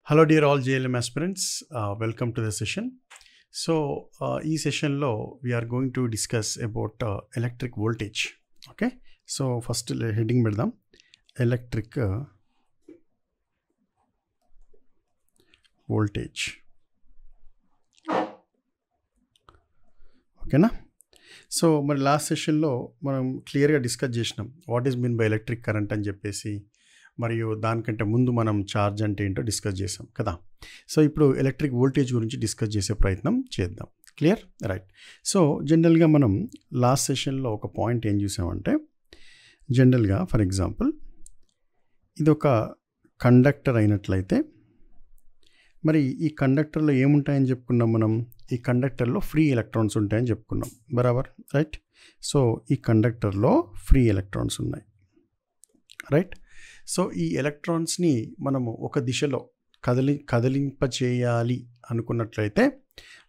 Hello dear all JLM aspirants, welcome to the session. So ఈ సెషన్లో we are going to discuss about electric voltage. Okay, so first heading పెడదాం, electric voltage. ఓకేనా? So మరి last సెషన్లో మనం క్లియర్గా discuss చేసినాం what is mean by electric current అని చెప్పేసి, మరియు దానికంటే ముందు మనం ఛార్జ్ అంటే ఏంటో డిస్కస్ చేసాం కదా. సో ఇప్పుడు ఎలక్ట్రిక్ వోల్టేజ్ గురించి డిస్కస్ చేసే ప్రయత్నం చేద్దాం. క్లియర్? రైట్. సో జనరల్గా మనం లాస్ట్ సెషన్లో ఒక పాయింట్ ఏం చూసామంటే, జనరల్గా ఫర్ ఎగ్జాంపుల్ ఇది ఒక కండక్టర్ అయినట్లయితే మరి ఈ కండక్టర్లో ఏముంటాయని చెప్పుకున్నాం మనం? ఈ కండక్టర్లో ఫ్రీ ఎలక్ట్రాన్స్ ఉంటాయని చెప్పుకున్నాం, బరాబర్, రైట్. సో ఈ కండక్టర్లో ఫ్రీ ఎలక్ట్రాన్స్ ఉన్నాయి, రైట్. సో ఈ ఎలక్ట్రాన్స్ని మనము ఒక దిశలో కదిలింపచేయాలి అనుకున్నట్లయితే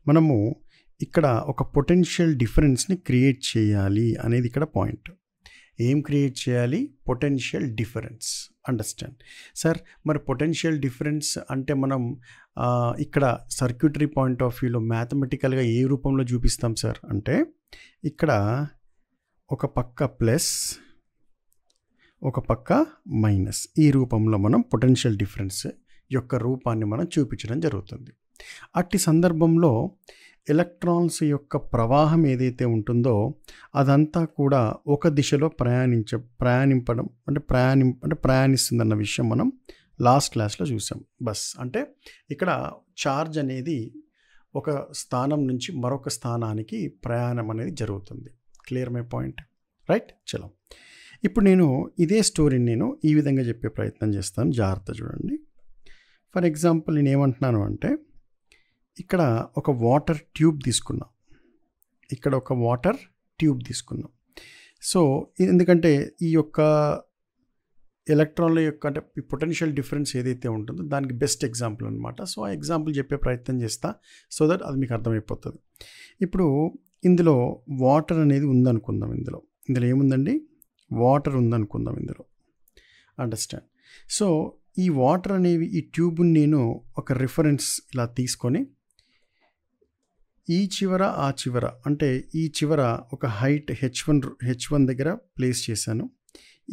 మనము ఇక్కడ ఒక పొటెన్షియల్ డిఫరెన్స్ని క్రియేట్ చేయాలి అనేది ఇక్కడ పాయింట్. ఏం క్రియేట్ చేయాలి? Potential difference. Understand sir? మరి పొటెన్షియల్ డిఫరెన్స్ అంటే మనం ఇక్కడ సర్క్యూటరీ పాయింట్ ఆఫ్ వ్యూలో మ్యాథమెటికల్గా ఏ రూపంలో చూపిస్తాం సార్ అంటే, ఇక్కడ ఒక పక్క ప్లస్ ఒక పక్క మైనస్, ఈ రూపంలో మనం పొటెన్షియల్ డిఫరెన్స్ యొక్క రూపాన్ని మనం చూపించడం జరుగుతుంది. అట్టి సందర్భంలో ఎలక్ట్రాన్స్ యొక్క ప్రవాహం ఏదైతే ఉంటుందో అదంతా కూడా ఒక దిశలో ప్రయాణిస్తుందన్న విషయం మనం లాస్ట్ క్లాస్లో చూసాం. బస్ అంటే ఇక్కడ ఛార్జ్ అనేది ఒక స్థానం నుంచి మరొక స్థానానికి ప్రయాణం అనేది జరుగుతుంది. Clear my point? రైట్. చలో, ఇప్పుడు నేను ఇదే స్టోరీని నేను ఈ విధంగా చెప్పే ప్రయత్నం చేస్తాను, జాగ్రత్త చూడండి. ఫర్ ఎగ్జాంపుల్ నేను ఏమంటున్నాను అంటే, ఇక్కడ ఒక వాటర్ ట్యూబ్ తీసుకున్నాం, ఇక్కడ ఒక వాటర్ ట్యూబ్ తీసుకున్నాం. సో ఎందుకంటే ఈ యొక్క ఎలక్ట్రాన్ల యొక్క అంటే పొటెన్షియల్ డిఫరెన్స్ ఏదైతే ఉంటుందో దానికి బెస్ట్ ఎగ్జాంపుల్ అనమాట. సో ఆ ఎగ్జాంపుల్ చెప్పే ప్రయత్నం చేస్తా, సో దట్ అది మీకు అర్థమైపోతుంది. ఇప్పుడు ఇందులో వాటర్ అనేది ఉందనుకుందాం, ఇందులో ఏముందండి? వాటర్ ఉందనుకుందాం ఇందులో. అండర్స్టాండ్? సో ఈ వాటర్ అనేవి ఈ ట్యూబ్ని నేను ఒక రిఫరెన్స్ ఇలా తీసుకొని ఈ చివర ఆ చివర అంటే ఈ చివర ఒక హైట్ హెచ్1 దగ్గర ప్లేస్ చేశాను,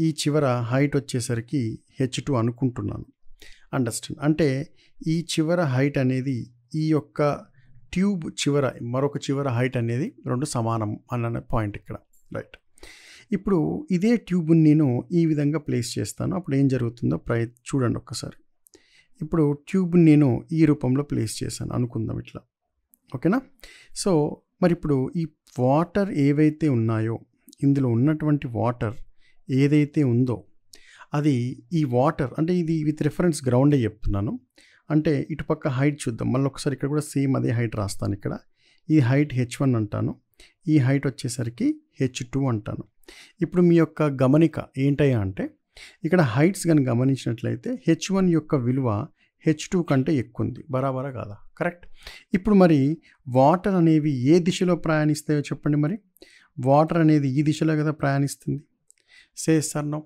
ఈ చివర హైట్ వచ్చేసరికి H2 అనుకుంటున్నాను. అండర్స్టాండ్? అంటే ఈ చివర హైట్ అనేది ఈ యొక్క ట్యూబ్ చివర మరొక చివర హైట్ అనేది రెండు సమానం అన్న పాయింట్ ఇక్కడ, రైట్. ఇప్పుడు ఇదే ట్యూబ్ని నేను ఈ విధంగా ప్లేస్ చేస్తాను, అప్పుడు ఏం జరుగుతుందో చూడండి ఒక్కసారి. ఇప్పుడు ట్యూబ్ని నేను ఈ రూపంలో ప్లేస్ చేశాను అనుకుందాం ఇట్లా, ఓకేనా? సో మరి ఇప్పుడు ఈ వాటర్ ఏవైతే ఉన్నాయో, ఇందులో ఉన్నటువంటి వాటర్ ఏదైతే ఉందో అది ఈ వాటర్ అంటే ఇది విత్ రిఫరెన్స్ గ్రౌండే చెప్తున్నాను. అంటే ఇటుపక్క హైట్ చూద్దాం మళ్ళీ ఒకసారి, ఇక్కడ కూడా సేమ్ అదే హైట్ రాస్తాను. ఇక్కడ ఈ హైట్ H1 అంటాను, ఈ హైట్ వచ్చేసరికి H2 అంటాను. ఇప్పుడు మీ యొక్క గమనిక ఏంటయ్యా అంటే, ఇక్కడ హైట్స్ కానీ గమనించినట్లయితే H1 యొక్క విలువ H2 కంటే ఎక్కువ ఉంది, బరాబరా కాదా? కరెక్ట్. ఇప్పుడు మరి వాటర్ అనేవి ఏ దిశలో ప్రయాణిస్తాయో చెప్పండి. మరి వాటర్ అనేది ఈ దిశలో కదా ప్రయాణిస్తుంది. Sir no.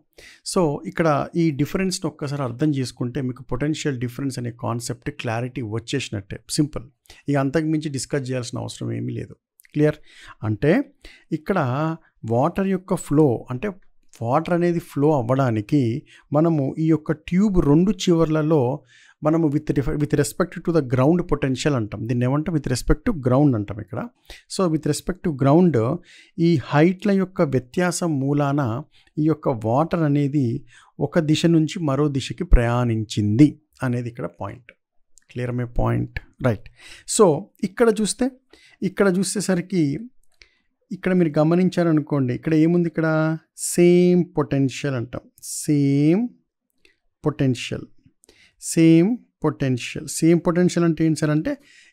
సో ఇక్కడ ఈ డిఫరెన్స్ని ఒక్కసారి అర్థం చేసుకుంటే మీకు పొటెన్షియల్ డిఫరెన్స్ అనే కాన్సెప్ట్ క్లారిటీ వచ్చేసినట్టే, సింపుల్. ఇక అంతకు మించి డిస్కస్ చేయాల్సిన అవసరం ఏమీ లేదు. క్లియర్? అంటే ఇక్కడ వాటర్ యొక్క ఫ్లో అంటే వాటర్ అనేది అవ్వడానికి మనము ఈ యొక్క ట్యూబ్ రెండు చివర్లలో మనము with respect to the ground potential అంటాం. దీన్ని ఏమంటాం? విత్ రెస్పెక్ట్ టు గ్రౌండ్ అంటాం ఇక్కడ. So with respect to ground ఈ హైట్ల యొక్క వ్యత్యాసం మూలాన ఈ యొక్క వాటర్ అనేది ఒక దిశ నుంచి మరో దిశకి ప్రయాణించింది అనేది ఇక్కడ point. Clear my point? Right. So ఇక్కడ చూసేసరికి ఇక్కడ మీరు గమనించారనుకోండి, ఇక్కడ ఏముంది? ఇక్కడ సేమ్ పొటెన్షియల్ అంటాం. సేమ్ పొటెన్షియల్ అంటే ఏంటి సార్ అంటే,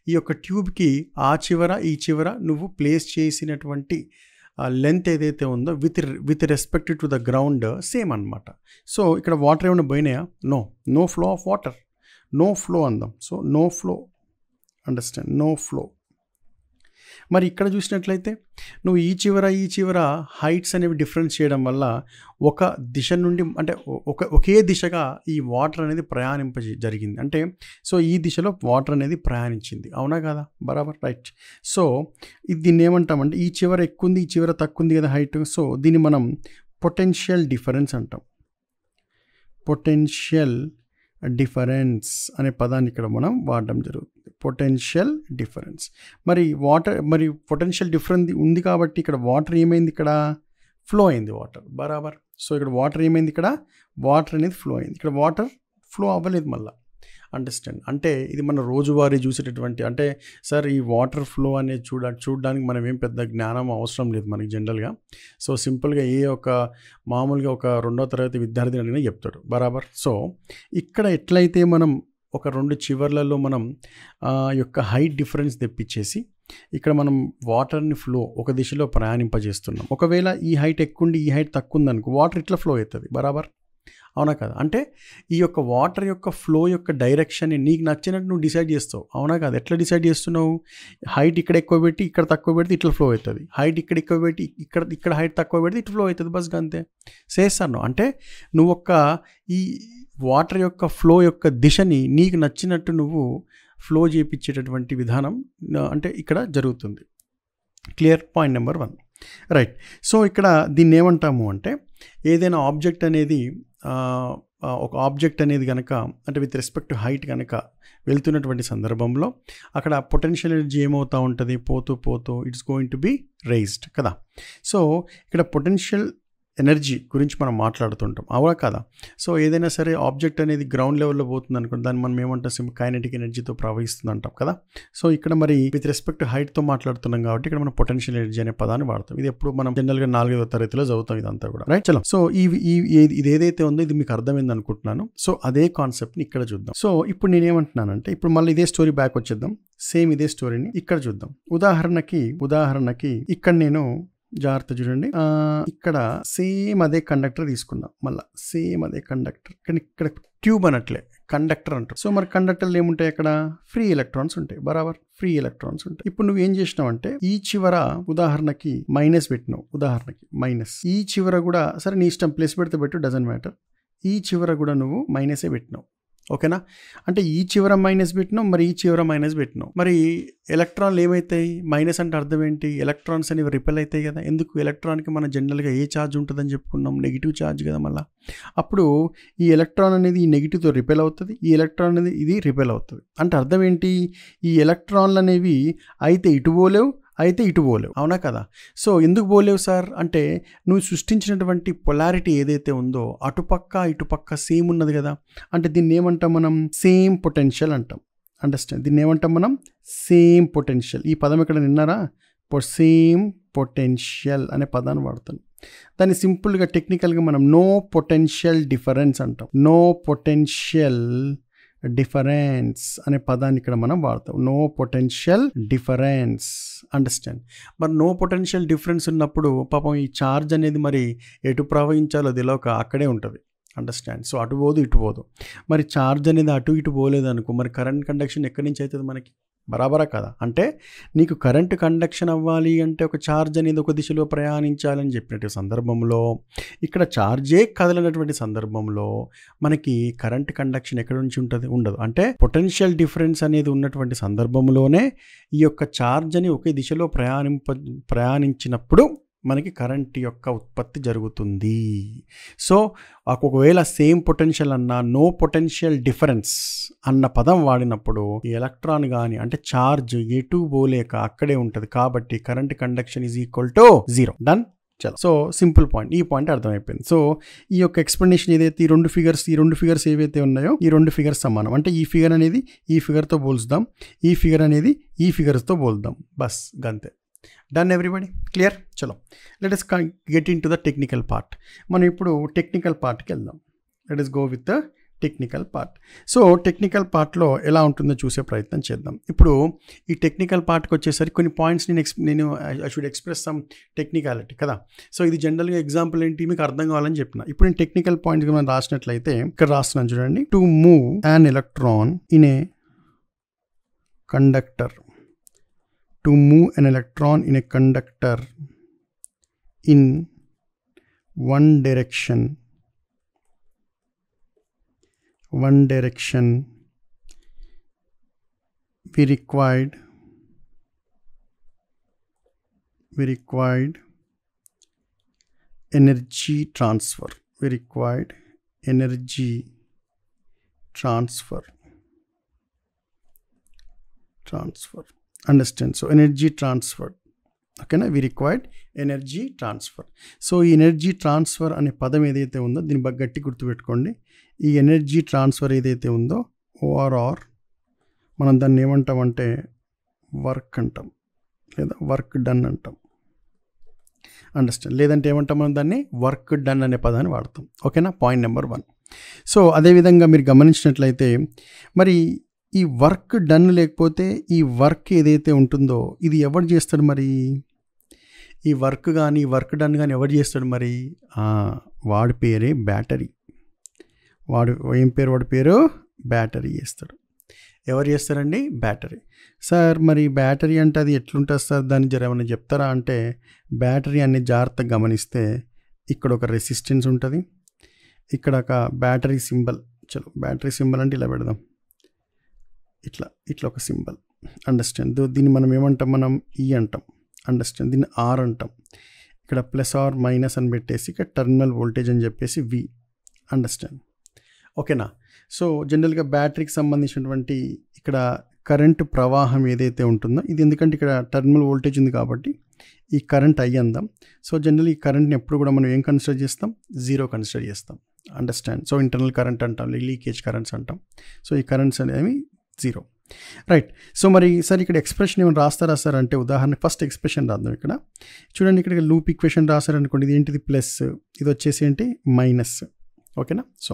ఈ యొక్క ట్యూబ్కి ఆ చివర ఈ చివర నువ్వు ప్లేస్ చేసినటువంటి లెంత్ ఏదైతే ఉందో with respect to the ground same అనమాట. సో ఇక్కడ వాటర్ ఏమైనా పోయినాయా? No flow of water, no flow అందాం. So no flow. Understand? No flow. మరి ఇక్కడ చూసినట్లయితే నువ్వు ఈ చివర హైట్స్ అనేవి డిఫరెన్స్ చేయడం వల్ల ఒక దిశ నుండి అంటే ఒకే దిశగా ఈ వాటర్ అనేది జరిగింది. అంటే సో ఈ దిశలో వాటర్ అనేది ప్రయాణించింది, అవునా కదా? బరాబర్, రైట్. సో దీన్ని ఏమంటామంటే ఈ చివర ఎక్కువ ఉంది, ఈ చివర తక్కువ ఉంది కదా హైట్. సో దీన్ని మనం పొటెన్షియల్ డిఫరెన్స్ అంటాం. పొటెన్షియల్ డిఫరెన్స్ అనే పదాన్ని ఇక్కడ మనం వాడడం జరుగుతుంది. Potential difference. మరి పొటెన్షియల్ డిఫరెన్స్ ఉంది కాబట్టి ఇక్కడ వాటర్ ఏమైంది, ఇక్కడ ఫ్లో అయింది వాటర్, బరాబర్. సో ఇక్కడ వాటర్ ఏమైంది, ఇక్కడ వాటర్ అనేది ఫ్లో అయింది, ఇక్కడ వాటర్ ఫ్లో అవ్వలేదు మళ్ళీ. అండర్స్టాండ్? అంటే ఇది మన రోజువారీ చూసేటటువంటి, అంటే సార్ ఈ వాటర్ ఫ్లో అనేది చూడడానికి మనం ఏం పెద్ద జ్ఞానం అవసరం లేదు మనకి జనరల్గా. సో సింపుల్గా మామూలుగా ఒక 2వ తరగతి విద్యార్థిని అడిగినా చెప్తాడు, బరాబర్. సో ఇక్కడ ఎట్లయితే మనం ఒక 2 చివర్లలో మనం యొక్క హైట్ డిఫరెన్స్ తెప్పించేసి ఇక్కడ మనం వాటర్ని ఫ్లో ఒక దిశలో ప్రయాణింపజేస్తున్నాం. ఒకవేళ ఈ హైట్ ఎక్కువ ఉండి ఈ హైట్ తక్కువ ఉందనుకో వాటర్ ఇట్లా ఫ్లో అవుతుంది, బరాబర్, అవునా కదా? అంటే ఈ యొక్క వాటర్ యొక్క ఫ్లో యొక్క డైరెక్షన్ని నీకు నచ్చినట్టు నువ్వు డిసైడ్ చేస్తావు, అవునా కదా? ఎట్లా డిసైడ్ చేస్తున్నావు? హైట్ ఇక్కడ ఎక్కువ పెట్టి ఇక్కడ తక్కువ పెడితే ఇట్లా ఫ్లో అవుతుంది, హైట్ ఇక్కడ ఎక్కువ పెట్టి ఇక్కడ హైట్ తక్కువ పెడితే ఇట్లా ఫ్లో అవుతుంది, బస్ అంతే చేస్తాను. అంటే నువ్వు ఈ వాటర్ యొక్క ఫ్లో యొక్క దిశని నీకు నచ్చినట్టు నువ్వు ఫ్లో చేయించేటటువంటి విధానం అంటే ఇక్కడ జరుగుతుంది. Clear? Point number 1, right. So ఇక్కడ దీన్ని ఏమంటాము అంటే ఏదైనా ఆబ్జెక్ట్ అనేది ఒక ఆబ్జెక్ట్ అనేది కనుక అంటే విత్ రెస్పెక్ట్ టు హైట్ కనుక వెళ్తున్నటువంటి సందర్భంలో అక్కడ పొటెన్షియల్ ఎనర్జీ ఏమవుతూ ఉంటుంది, పోతూ it's going to be raised కదా. సో ఇక్కడ పొటెన్షియల్ ఎనర్జీ గురించి మనం మాట్లాడుతుంటాం, అవునా కదా? సో ఏదైనా సరే ఆబ్జెక్ట్ అనేది గ్రౌండ్ లెవెల్లో పోతుంది అనుకోండి, దాన్ని మనం ఏమంటాం, కైనెటిక్ ఎనర్జీతో ప్రవహిస్తుంది అంటాం కదా. సో ఇక్కడ మరి విత్ రెస్పెక్ట్ టు హైట్తో మాట్లాడుతున్నాం కాబట్టి ఇక్కడ మనం పొటెన్షియల్ ఎనర్జీ అనే పదాన్ని వాడతాం. ఇది ఎప్పుడు మనం జనరల్గా 4వ తరగతిలో చదువుతాం ఇదంతా కూడా, రైట్. చలో, సో ఇది ఏదైతే ఉందో ఇది మీకు అర్థమైంది అనుకుంటున్నాను. సో అదే కాన్సెప్ట్ని ఇక్కడ చూద్దాం. సో ఇప్పుడు నేనేమంటున్నానంటే ఇప్పుడు మళ్ళీ ఇదే స్టోరీ బ్యాక్ వచ్చేద్దాం, సేమ్ ఇదే స్టోరీని ఇక్కడ చూద్దాం. ఉదాహరణకి ఇక్కడ నేను జాగ్రత్త చూడండి, ఇక్కడ సేమ్ అదే కండక్టర్ తీసుకున్నాం, మళ్ళీ సేమ్ అదే కండక్టర్, కానీ ఇక్కడ ట్యూబ్ అనట్లే కండక్టర్ అంటారు. సో మరి కండక్టర్లు ఏముంటాయి, అక్కడ ఫ్రీ ఎలక్ట్రాన్స్ ఉంటాయి, బరాబర్, ఫ్రీ ఎలక్ట్రాన్స్ ఉంటాయి. ఇప్పుడు నువ్వు ఏం చేసినావు అంటే ఈ చివర ఉదాహరణకి మైనస్ పెట్టినావు, ఉదాహరణకి మైనస్, ఈ చివర కూడా సరే నీ ఇష్టం, ప్లస్ పెడితే పెట్టు, డజంట్ మ్యాటర్, ఈ చివర కూడా నువ్వు మైనసే పెట్టినావు, ఓకేనా? అంటే ఈ చివర మైనస్ పెట్టినాం, మరి ఈ చివర మైనస్ పెట్టినాం. మరి ఎలక్ట్రాన్లు ఏమవుతాయి, మైనస్ అంటే అర్థం ఏంటి, ఎలక్ట్రాన్స్ అనేవి రిపెల్ అవుతాయి కదా. ఎందుకు? ఎలక్ట్రాన్కి మనం జనరల్గా ఏ ఛార్జ్ ఉంటుందని చెప్పుకున్నాం, నెగిటివ్ ఛార్జ్ కదా. మళ్ళీ అప్పుడు ఈ ఎలక్ట్రాన్ అనేది ఈ నెగిటివ్తో రిపెల్ అవుతుంది, ఈ ఎలక్ట్రాన్ అనేది ఇది రిపెల్ అవుతుంది. అంటే అర్థం ఏంటి, ఈ ఎలక్ట్రాన్లు అనేవి అయితే ఇటు పోలేవు, అయితే ఇటు పోలేవు, అవునా కదా? సో ఎందుకు పోలేవు సార్ అంటే నువ్వు సృష్టించినటువంటి పొలారిటీ ఏదైతే ఉందో అటుపక్క ఇటుపక్క సేమ్ ఉన్నది కదా. అంటే దీన్ని ఏమంటాం మనం, సేమ్ పొటెన్షియల్ అంటాం. అండర్స్టాండ్? దీన్ని ఏమంటాం మనం, సేమ్ పొటెన్షియల్. ఈ పదం ఎక్కడ విన్నారా, సేమ్ పొటెన్షియల్ అనే పదాన్ని వాడతాను. దాన్ని సింపుల్గా టెక్నికల్గా మనం నో పొటెన్షియల్ డిఫరెన్స్ అంటాం. నో పొటెన్షియల్ డిఫరెన్స్ అనే పదాన్ని ఇక్కడ మనం వాడతాం. No potential difference. అండర్స్టాండ్? మరి నో పొటెన్షియల్ డిఫరెన్స్ ఉన్నప్పుడు పాపం ఈ ఛార్జ్ అనేది మరి ఎటు ప్రవహించాలో తెలియక అక్కడే ఉంటుంది. అండర్స్టాండ్? సో అటు పోదు ఇటు పోదు. మరి ఛార్జ్ అనేది అటు ఇటు పోలేదు అనుకో, మరి కరెంట్ కండక్షన్ ఎక్కడి నుంచి అవుతుంది మనకి, బరాబరా కదా? అంటే నీకు కరెంటు కండక్షన్ అవ్వాలి అంటే ఒక ఛార్జ్ అనేది ఒక దిశలో ప్రయాణించాలని చెప్పినట్టు సందర్భంలో ఇక్కడ ఛార్జే కదలనటువంటి సందర్భంలో మనకి కరెంట్ కండక్షన్ ఎక్కడి నుంచి ఉండదు. అంటే పొటెన్షియల్ డిఫరెన్స్ అనేది ఉన్నటువంటి సందర్భంలోనే ఈ యొక్క ఛార్జ్ అని ఒకే దిశలో ప్రయాణించినప్పుడు మనకి కరెంట్ యొక్క ఉత్పత్తి జరుగుతుంది. సో ఒకవేళ సేమ్ పొటెన్షియల్ అన్న నో పొటెన్షియల్ డిఫరెన్స్ అన్న పదం వాడినప్పుడు ఈ ఎలక్ట్రాన్ కానీ అంటే ఛార్జ్ ఎటు పోలేక అక్కడే ఉంటుంది. కాబట్టి current conduction is equal to 0. Done? చలో. సో సింపుల్ పాయింట్, ఈ పాయింట్ అర్థమైపోయింది. సో ఈ యొక్క ఎక్స్ప్లెనేషన్ ఏదైతే ఈ రెండు ఫిగర్స్ ఏవైతే ఉన్నాయో ఈ రెండు ఫిగర్స్ సమానం. అంటే ఈ ఫిగర్ అనేది ఈ ఫిగర్తో పోల్చుదాం, ఈ ఫిగర్ అనేది ఈ ఫిగర్స్తో పోల్దాం, బస్ గంతే. Done everybody? క్లియర్? చలో, let us get in to the technical part. మనం ఇప్పుడు టెక్నికల్ పార్ట్కి వెళ్దాం. Let us go with the technical part. So technical పార్ట్లో ఎలా ఉంటుందో చూసే ప్రయత్నం చేద్దాం. ఇప్పుడు ఈ టెక్నికల్ పార్ట్కి వచ్చేసరికి కొన్ని పాయింట్స్ నేను I should express some technicality కదా. సో ఇది జనరల్గా ఎగ్జాంపుల్ ఏంటి మీకు అర్థం కావాలని చెప్పిన. ఇప్పుడు నేను టెక్నికల్ పాయింట్కి మనం రాసినట్లయితే ఇక్కడ రాస్తున్నాను చూడండి. To move an electron in a conductor to move an electron in a conductor in one direction, we required energy transfer. Understand? So energy transfer. ఓకేనా, we required energy transfer. So ఈ energy transfer అనే పదం ఏదైతే ఉందో దీన్ని బాగా గట్టి గుర్తుపెట్టుకోండి. ఈ ఎనర్జీ ట్రాన్స్ఫర్ ఏదైతే ఉందో ఓఆర్ఆర్ మనం దాన్ని ఏమంటామంటే వర్క్ అంటాం, లేదా వర్క్ డన్ అంటాం. అండర్స్టాండ్? లేదంటే ఏమంటాం మనం దాన్ని వర్క్ డన్ అనే పదాన్ని వాడతాం. ఓకేనా, పాయింట్ నెంబర్ 1. సో అదేవిధంగా మీరు గమనించినట్లయితే మరి ఈ వర్క్ డన్ లేకపోతే ఈ వర్క్ ఏదైతే ఉంటుందో ఇది ఎవరు చేస్తాడు మరి? ఈ వర్క్ కానీ వర్క్ డన్ కానీ ఎవరు చేస్తాడు మరి? వాడి పేరే బ్యాటరీ. వాడి పేరు బ్యాటరీ చేస్తాడు. ఎవరు చేస్తారండి? బ్యాటరీ. సార్ మరి బ్యాటరీ అంటే అది ఎట్లుంటుంది సార్, దాన్ని జర ఏమైనా చెప్తారా అంటే, బ్యాటరీ అనేది జాగ్రత్తగా గమనిస్తే ఇక్కడ ఒక రెసిస్టెన్స్ ఉంటుంది, ఇక్కడ ఒక బ్యాటరీ సింబల్. చలో బ్యాటరీ సింబల్ అంటే ఇలా పెడదాం, ఇట్లా ఒక సింబల్. అండర్స్టాండ్? దీన్ని మనం ఏమంటాం? మనం ఈ అంటాం. అండర్స్టాండ్? దీన్ని ఆర్ అంటాం. ఇక్కడ ప్లస్ ఆర్ మైనస్ అని పెట్టేసి ఇక్కడ టెర్మినల్ వోల్టేజ్ అని చెప్పేసి వి. అండర్స్టాండ్? ఓకేనా? సో జనరల్గా బ్యాటరీకి సంబంధించినటువంటి ఇక్కడ కరెంటు ప్రవాహం ఏదైతే ఉంటుందో ఇది, ఎందుకంటే ఇక్కడ టెర్మినల్ వోల్టేజ్ ఉంది కాబట్టి ఈ కరెంట్ ఐ అందాం. సో జనరల్ ఈ కరెంట్ని ఎప్పుడు కూడా మనం ఏం కన్సిడర్ చేస్తాం? 0 కన్సిడర్ చేస్తాం. అండర్స్టాండ్? సో ఇంటర్నల్ కరెంట్ అంటాం, లీకేజ్ కరెంట్స్ అంటాం. సో ఈ కరెంట్స్ అనేవి 0. రైట్. సో మరి సార్ ఇక్కడ ఎక్స్ప్రెషన్ ఏమైనా రాస్తారా సార్ అంటే, ఉదాహరణ ఫస్ట్ ఎక్స్ప్రెషన్ రాద్దాం. ఇక్కడ చూడండి, ఇక్కడ లూప్ ఈక్వేషన్ రాశారనుకోండి, ఇది ఏంటిది? ప్లస్, ఇది వచ్చేసి ఏంటి? మైనస్. ఓకేనా? సో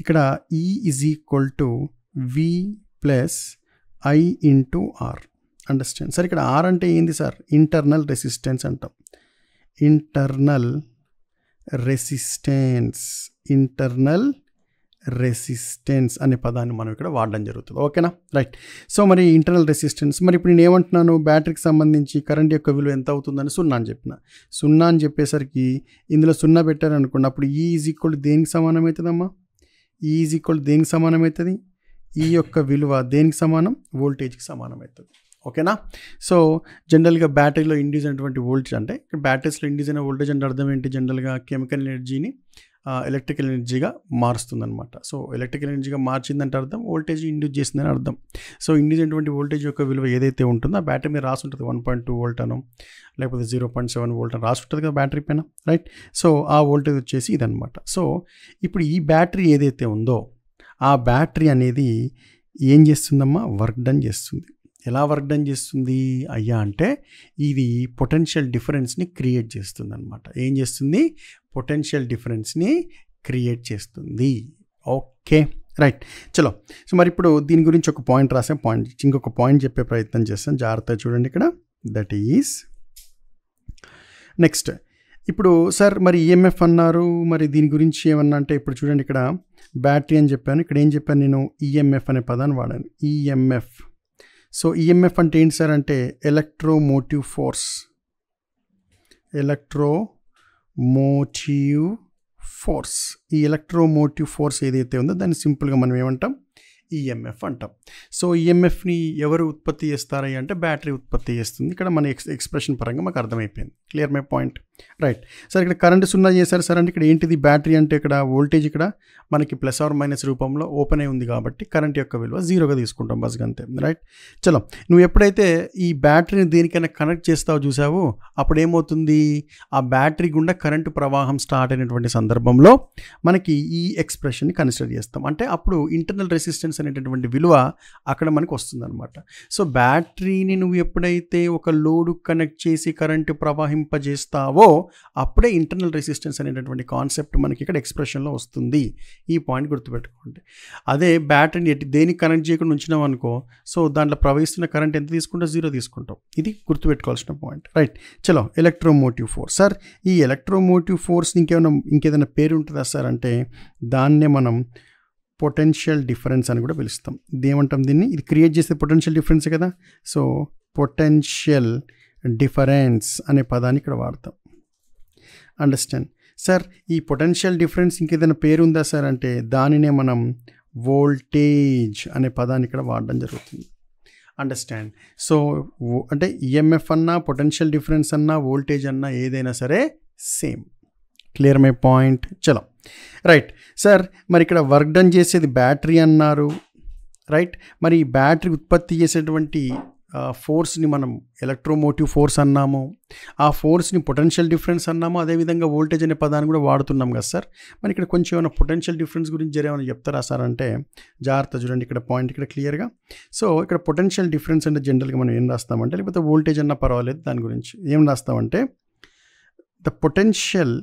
ఇక్కడ E is equal to V plus I into R. Understand? Sir ఇక్కడ ఆర్ అంటే ఏంది సార్? ఇంటర్నల్ రెసిస్టెన్స్ అంటాం. ఇంటర్నల్ రెసిస్టెన్స్ అనే పదాన్ని మనం ఇక్కడ వాడడం జరుగుతుంది. ఓకేనా? రైట్. సో మరి ఇంటర్నల్ రెసిస్టెన్స్, మరి ఇప్పుడు నేను ఏమంటున్నాను? బ్యాటరీకి సంబంధించి కరెంట్ యొక్క విలువ ఎంత అవుతుందని 0 అని చెప్పిన. 0 అని చెప్పేసరికి ఇందులో 0 పెట్టారనుకోండి, అప్పుడు ఈ ఈజ్ ఈక్వల్ దేనికి సమానం అవుతుందమ్మా? ఈ ఈజ్ ఈక్వల్ దేనికి సమానం అవుతుంది? ఈ యొక్క విలువ దేనికి సమానం? వోల్టేజ్కి సమానం అవుతుంది. ఓకేనా? సో జనరల్గా బ్యాటరీలో ఇండ్యూస్ అయినటువంటి వోల్టేజ్ అంటే, ఇక్కడ బ్యాటరీస్లో ఇండ్యూస్ అయిన వోల్టేజ్ అంటే అర్థం ఏంటి? జనరల్గా కెమికల్ ఎనర్జీని ఎలక్ట్రికల్ ఎనర్జీగా మారుస్తుందన్నమాట. సో ఎలక్ట్రికల్ ఎనర్జీగా మార్చిందంటే అర్థం వోల్టేజ్ ఇండ్యూస్ చేస్తుందని అర్థం. సో ఇండ్యూస్ అయినటువంటి వోల్టేజ్ యొక్క విలువ ఏదైతే ఉంటుందో ఆ బ్యాటరీ మీద రాసి ఉంటుంది, 1.2 వోల్ట్ అనో లేకపోతే 0.7 వోల్ట్ అని రాసి ఉంటుంది కదా బ్యాటరీ పైన. రైట్. సో ఆ వోల్టేజ్ వచ్చేసి ఇదనమాట. సో ఇప్పుడు ఈ బ్యాటరీ ఏదైతే ఉందో ఆ బ్యాటరీ అనేది ఏం చేస్తుందమ్మా? వర్క్ డన్ చేస్తుంది. ఎలా వర్క్ డన్ చేస్తుంది అయ్యా అంటే, ఇది పొటెన్షియల్ డిఫరెన్స్ని క్రియేట్ చేస్తుంది అనమాట. ఏం చేస్తుంది? పొటెన్షియల్ డిఫరెన్స్ని క్రియేట్ చేస్తుంది. Okay, right. చలో. సో మరి ఇప్పుడు దీని గురించి ఒక పాయింట్ రాసాం, ఇంకొక పాయింట్ చెప్పే ప్రయత్నం చేస్తాం. జాగ్రత్తగా చూడండి ఇక్కడ. That is next. ఇప్పుడు సార్ మరి ఈఎంఎఫ్ అన్నారు, మరి దీని గురించి ఏమన్నా అంటే, ఇప్పుడు చూడండి ఇక్కడ బ్యాటరీ అని చెప్పాను, ఇక్కడ ఏం చెప్పాను నేను? ఈఎంఎఫ్ అనే పదాన్ని వాడాను. ఈఎంఎఫ్. సో ఈఎంఎఫ్ అంటే ఏంటి సార్ అంటే, ఎలక్ట్రోమోటివ్ ఫోర్స్. ఈ ఎలక్ట్రోమోటివ్ ఫోర్స్ ఏదైతే ఉందో దాన్ని సింపుల్గా మనం ఏమంటాం? ఈఎంఎఫ్ అంటాం. సో ఈఎంఎఫ్ని ఎవరు ఉత్పత్తి చేస్తారా అంటే, బ్యాటరీ ఉత్పత్తి చేస్తుంది. ఇక్కడ మన ఎక్స్ప్రెషన్ పరంగా మాకు అర్థమైపోయింది. Clear my point? Right. Sir ఇక్కడ కరెంట్ 0 చేశారు సార్ అంటే, ఇక్కడ ఏంటిది? బ్యాటరీ అంటే ఇక్కడ వోల్టేజ్ ఇక్కడ మనకి ప్లస్ ఆర్ మైనస్ రూపంలో ఓపెన్ అయి ఉంది కాబట్టి కరెంట్ యొక్క విలువ 0గా తీసుకుంటాం బస్ అంతే. రైట్. చలో, నువ్వు ఎప్పుడైతే ఈ బ్యాటరీని దేనికైనా కనెక్ట్ చేస్తావు చూసావు, అప్పుడు ఏమవుతుంది? ఆ బ్యాటరీ గుండా కరెంటు ప్రవాహం స్టార్ట్ అయినటువంటి సందర్భంలో మనకి ఈ ఎక్స్ప్రెషన్ని కన్సిడర్ చేస్తాం. అంటే అప్పుడు ఇంటర్నల్ రెసిస్టెన్స్ అనేటటువంటి విలువ అక్కడ మనకు వస్తుంది అనమాట. సో బ్యాటరీని నువ్వు ఎప్పుడైతే ఒక లోడ్ కనెక్ట్ చేసి కరెంటు ప్రవహింపజేస్తావో అప్పుడే ఇంటర్నల్ రెసిస్టెన్స్ అనేటటువంటి కాన్సెప్ట్ మనకి ఇక్కడ ఎక్స్ప్రెషన్లో వస్తుంది. ఈ పాయింట్ గుర్తుపెట్టుకోండి. అదే బ్యాటరీని దేనికి కనెక్ట్ చేయకుండా ఉంచినాం అనుకో, సో దాంట్లో ప్రవహిస్తున్న కరెంట్ ఎంత తీసుకుంటావు? 0 తీసుకుంటావు. ఇది గుర్తుపెట్టుకోవాల్సిన పాయింట్. రైట్. చలో, ఎలక్ట్రోమోటివ్ ఫోర్స్. సార్ ఈ ఎలక్ట్రోమోటివ్ ఫోర్స్ ఇంకేదైనా పేరు ఉంటుందా సార్ అంటే, దాన్నే మనం పొటెన్షియల్ డిఫరెన్స్ అని కూడా పిలుస్తాం. ఇదేమంటాం దీన్ని? ఇది క్రియేట్ చేసే పొటెన్షియల్ డిఫరెన్స్ కదా. సో పొటెన్షియల్ డిఫరెన్స్ అనే పదాన్ని ఇక్కడ వాడతాం. Understand sir. ఈ పొటెన్షియల్ డిఫరెన్స్ ఇంకేదైనా పేరు ఉందా సార్ అంటే దానినే మనం వోల్టేజ్ అనే పదాన్ని ఇక్కడ వాడడం జరుగుతుంది. అండర్స్టాండ్. సో అంటే ఈఎంఎఫ్ అన్నా పొటెన్షియల్ డిఫరెన్స్ అన్నా వోల్టేజ్ అన్నా ఏదైనా సరే సేమ్. Clear my point? చలో రైట్ సార్. మరి ఇక్కడ వర్క్ డన్ చేసేది బ్యాటరీ అన్నారు, రైట్. మరి ఈ బ్యాటరీ ఉత్పత్తి చేసేటువంటి ఫోర్స్ని మనం ఎలక్ట్రోమోటివ్ ఫోర్స్ అన్నాము, ఆ ఫోర్స్ని పొటెన్షియల్ డిఫరెన్స్ అన్నాము, అదేవిధంగా వోల్టేజ్ అనే పదాన్ని కూడా వాడుతున్నాం కదా సార్. మరి ఇక్కడ కొంచెం ఏమైనా పొటెన్షియల్ డిఫరెన్స్ గురించి ఏమైనా చెప్తారా సార్ అంటే జాగ్రత్త చూడండి ఇక్కడ పాయింట్ ఇక్కడ క్లియర్గా. సో ఇక్కడ పొటెన్షియల్ డిఫరెన్స్ అంటే జనరల్గా మనం ఏం రాస్తామంటే, లేకపోతే వోల్టేజ్ అన్నా పర్వాలేదు, దాని గురించి ఏం రాస్తామంటే the potential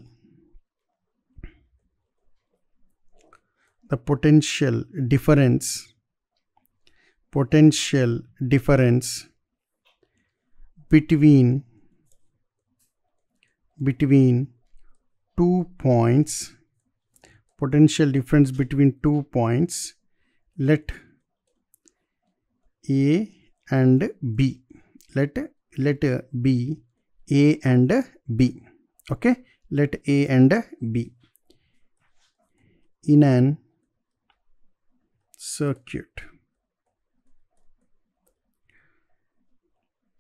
difference between 2 points, potential difference between 2 points, let A and B, let B A and B, okay, let A and B in an circuit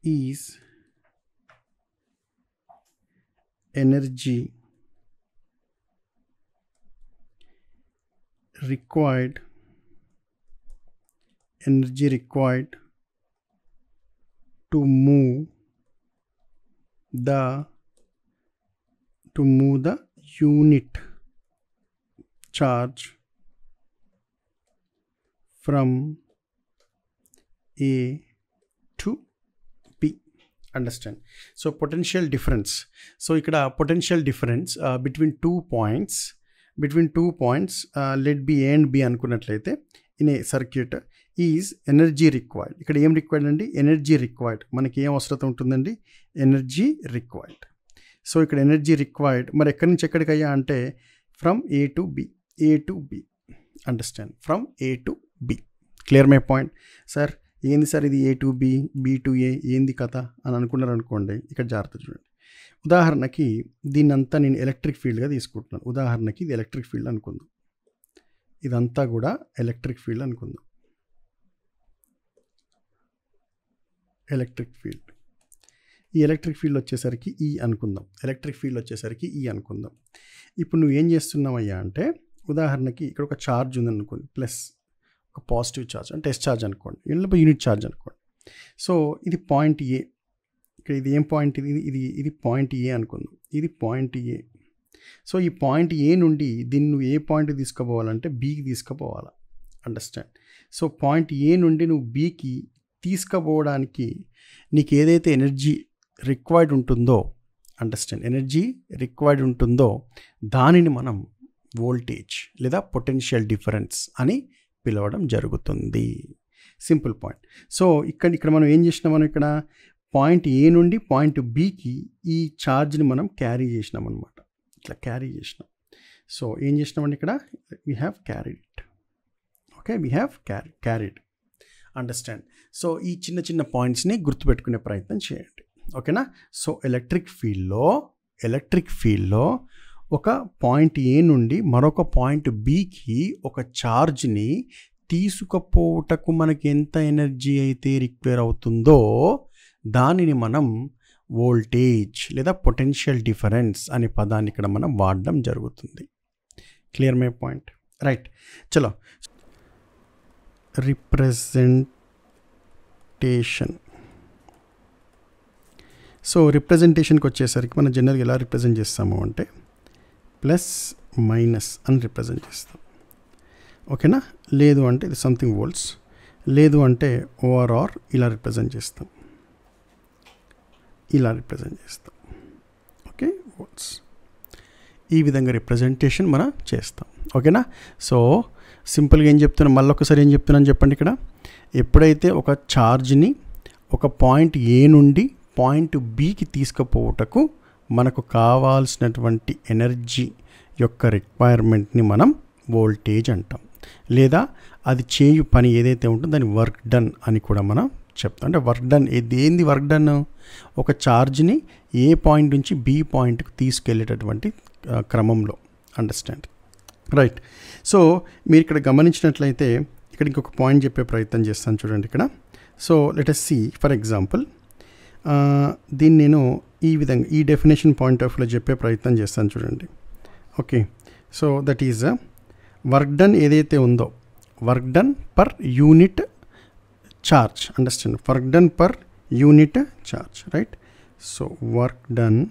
is energy required to move the unit charge from A to B. Understand? So potential difference. So ikkada potential difference between 2 points, let be A and B anukunnatlaithe in a circuit is energy required. Ikkada em required andi? Energy required. Manaki em avasarata untundandi? Energy required. So ikkada energy required మరి ఎక్కడి నుంచి ఎక్కడికి అయ్యా అంటే from A to B. Understand? From A to B. Clear my point? Sir ఏంది sir ఇది A to B, B to A ఏంది కథ అని అనుకున్నారు అనుకోండి, ఇక్కడ జాగ్రత్త చూడండి. ఉదాహరణకి దీన్నంతా నేను ఎలక్ట్రిక్ ఫీల్డ్గా తీసుకుంటున్నాను. ఉదాహరణకి ఇది ఎలక్ట్రిక్ ఫీల్డ్ అనుకుందాం, ఇదంతా కూడా ఎలక్ట్రిక్ ఫీల్డ్ అనుకుందాం. ఎలక్ట్రిక్ ఫీల్డ్, ఈ ఎలక్ట్రిక్ ఫీల్డ్ వచ్చేసరికి ఈ అనుకుందాం. ఇప్పుడు నువ్వు ఏం చేస్తున్నావయ్యా అంటే, ఉదాహరణకి ఇక్కడ ఒక ఛార్జ్ ఉందనుకోండి, ప్లస్ ఒక పాజిటివ్ ఛార్జ్ అంటే ఎస్ ఛార్జ్ అనుకోండి, ఇందులో యూనిట్ ఛార్జ్ అనుకోండి. సో ఇది పాయింట్ ఏ, ఇక్కడ ఇది ఏం పాయింట్, ఇది పాయింట్ ఏ అనుకుందాం, ఇది పాయింట్ ఏ. సో ఈ పాయింట్ ఏ నుండి దీన్ని నువ్వు ఏ పాయింట్కి తీసుకుపోవాలంటే బీకి తీసుకుపోవాలి. అండర్స్టాండ్? సో పాయింట్ ఏ నుండి నువ్వు బీకి తీసుకుపోవడానికి నీకు ఏదైతే ఎనర్జీ రిక్వైర్డ్ ఉంటుందో, అండర్స్టాండ్, ఎనర్జీ రిక్వైర్డ్ ఉంటుందో దానిని మనం వోల్టేజ్ లేదా పొటెన్షియల్ డిఫరెన్స్ అని పిలవడం జరుగుతుంది. Simple point. సో ఇక్కడ మనం ఏం చేసినాం, మనం ఇక్కడ పాయింట్ ఏ నుండి పాయింట్ బికి ఈ ఛార్జ్ని మనం క్యారీ చేసినాం అనమాట. ఇట్లా క్యారీ చేసినాం. సో ఏం చేసినామండి ఇక్కడ, we have carried it. Okay, we have carried. Understand? So ఈ చిన్న చిన్న పాయింట్స్ని గుర్తుపెట్టుకునే ప్రయత్నం చేయండి. ఓకేనా? సో ఎలక్ట్రిక్ ఫీల్డ్లో ఒక పాయింట్ ఏ నుండి మరొక పాయింట్ బికి ఒక ఛార్జ్ని తీసుకుపోవటకు మనకి ఎంత ఎనర్జీ అయితే రిక్వైర్ అవుతుందో దానిని మనం వోల్టేజ్ లేదా పొటెన్షియల్ డిఫరెన్స్ అనే పదాన్ని ఇక్కడ మనం వాడడం జరుగుతుంది. Clear my point? రైట్. చలో, రిప్రజెంటేషన్. సో రిప్రజెంటేషన్కి వచ్చేసరికి మనం జనరల్గా ఎలా రిప్రజెంట్ చేస్తాము అంటే ప్లస్ మైనస్ అని రిప్రజెంట్ చేస్తాం. ఓకేనా? లేదు అంటే ఇది సంథింగ్ వోల్ట్స్, లేదు అంటే ఓఆర్ఆర్ ఇలా రిప్రజెంట్ చేస్తాం. Okay, volts. ఈ విధంగా రిప్రజెంటేషన్ మనం చేస్తాం. ఓకేనా? సో సింపుల్గా ఏం చెప్తున్నాను, మళ్ళీ ఒకసారి ఏం చెప్తున్నాను చెప్పండి. ఇక్కడ ఎప్పుడైతే ఒక ఛార్జ్ని ఒక పాయింట్ ఏ నుండి పాయింట్ బికి తీసుకుపోవటకు మనకు కావాల్సినటువంటి ఎనర్జీ యొక్క రిక్వైర్మెంట్ని మనం వోల్టేజ్ అంటాం, లేదా అది చేయు పని ఏదైతే ఉంటుందో దాన్ని వర్క్ డన్ అని కూడా మనం చెప్తాం. అంటే వర్క్ డన్ ఏంది వర్క్ డన్? ఒక ఛార్జ్ని ఏ పాయింట్ నుంచి బి పాయింట్కి తీసుకెళ్ళేటటువంటి క్రమంలో. Understand, right. సో మీరు ఇక్కడ గమనించినట్లయితే ఇక్కడ ఇంకొక పాయింట్ చెప్పే ప్రయత్నం చేస్తాను చూడండి ఇక్కడ. So let us see for example దీన్ని నేను ఈ విధంగా ఈ డెఫినేషన్ పాయింట్ ఆఫ్ వ్యూలో చెప్పే ప్రయత్నం చేస్తాను చూడండి. Okay, so that is work done ఏదైతే ఉందో work done per unit charge. Understand, work done per unit charge, right. So work done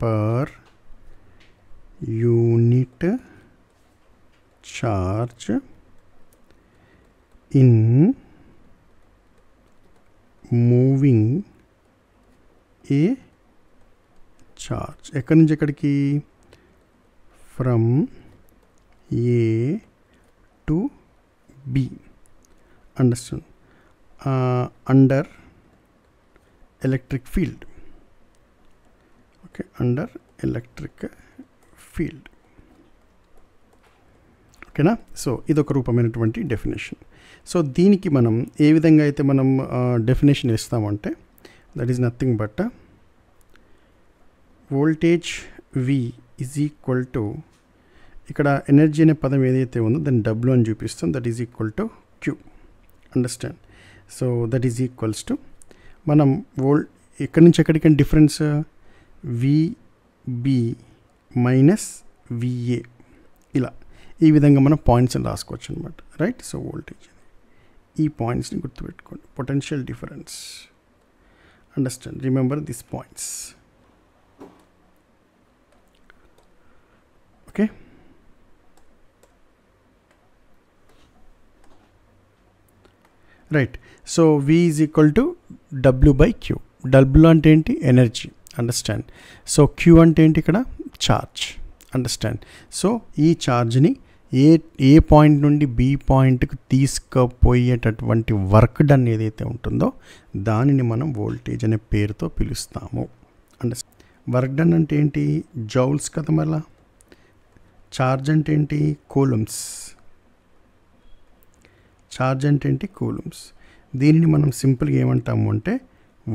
per unit charge in moving a charge. ఎక్కడి నుంచి ఎక్కడికి? From A to B. Understand? Under electric field. Okay, under electric field. ఓకేనా? So ఇదొక రూపమైనటువంటి definition. So దీనికి మనం ఏ విధంగా అయితే మనం డెఫినేషన్ ఇస్తామంటే that is nothing but voltage V is equal to, ఇక్కడ ఎనర్జీ అనే పదం ఏదైతే ఉందో దాన్ని W అని చూపిస్తాం, that is equal to Q. Understand? So that is equals to మనం ఎక్కడి నుంచి ఎక్కడికైనా డిఫరెన్స్ VB మైనస్ VA, ఇలా ఈ విధంగా మనం పాయింట్స్ని రాసుకోవచ్చు అనమాట, రైట్. సో వోల్టేజ్ ఈ పాయింట్స్ని గుర్తుపెట్టుకోండి, potential difference. Understand, remember this points. Okay, right. So V is equal to W/Q. W అంటే ఏంటి? ఎనర్జీ. అండర్స్టాండ్. సో Q అంటే ఏంటి? ఇక్కడ ఛార్జ్. అండర్స్టాండ్. సో ఈ ఛార్జ్ని ఏ పాయింట్ నుండి బి పాయింట్కి తీసుకుపోయేటటువంటి వర్క్ డన్ ఏదైతే ఉంటుందో దానిని మనం వోల్టేజ్ అనే పేరుతో పిలుస్తాము. అండర్స్టాండ్. వర్క్ డన్ అంటే ఏంటి? జౌల్స్ కదా. మళ్ళా ఛార్జ్ అంటే ఏంటి? కూలమ్స్. ఛార్జ్ అంటే ఏంటి? కూలమ్స్. దీనిని మనం సింపుల్గా ఏమంటాము అంటే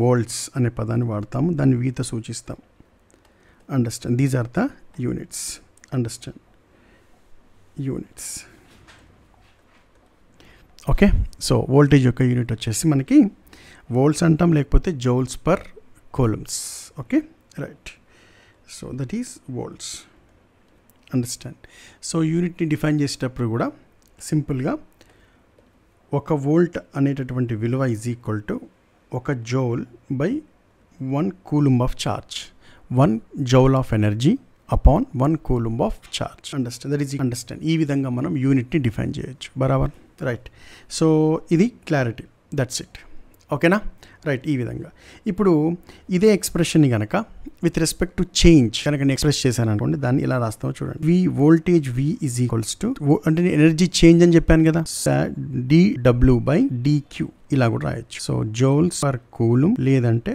వోల్ట్స్ అనే పదాన్ని వాడతాము, దాన్ని వీతో సూచిస్తాం. Understand, these are the units. Understand, units. Okay, so voltage యొక్క యూనిట్ వచ్చేసి మనకి వోల్ట్స్ అంటాం, లేకపోతే joules per coulombs. Okay, right. So that is volts. Understand. So యూనిట్ని డిఫైన్ చేసేటప్పుడు కూడా సింపుల్గా 1 వోల్ట్ అనేటటువంటి విలువ is equal to 1 joule by 1 coulomb of charge. 1 joule of energy upon 1 coulomb of charge. Understand, that is understand. ఈ విధంగా మనం యూనిట్ని define చేయొచ్చు. బరాబర్, రైట్. సో ఇది క్లారిటీ, దట్స్ ఇట్. ఓకేనా, రైట్. ఈ విధంగా ఇప్పుడు ఇదే ఎక్స్ప్రెషన్ని కనుక విత్ రెస్పెక్ట్ టు చేంజ్ కనుక నేను ఎక్స్ప్రెస్ చేశాను అనుకోండి, దాన్ని ఇలా రాస్తాము చూడండి. Voltage V is equals to, అంటే నేను ఎనర్జీ చేంజ్ అని చెప్పాను కదా, dW/dQ ఇలా కూడా రాయొచ్చు. సో జౌల్స్ పర్ కూలుమ్ లేదంటే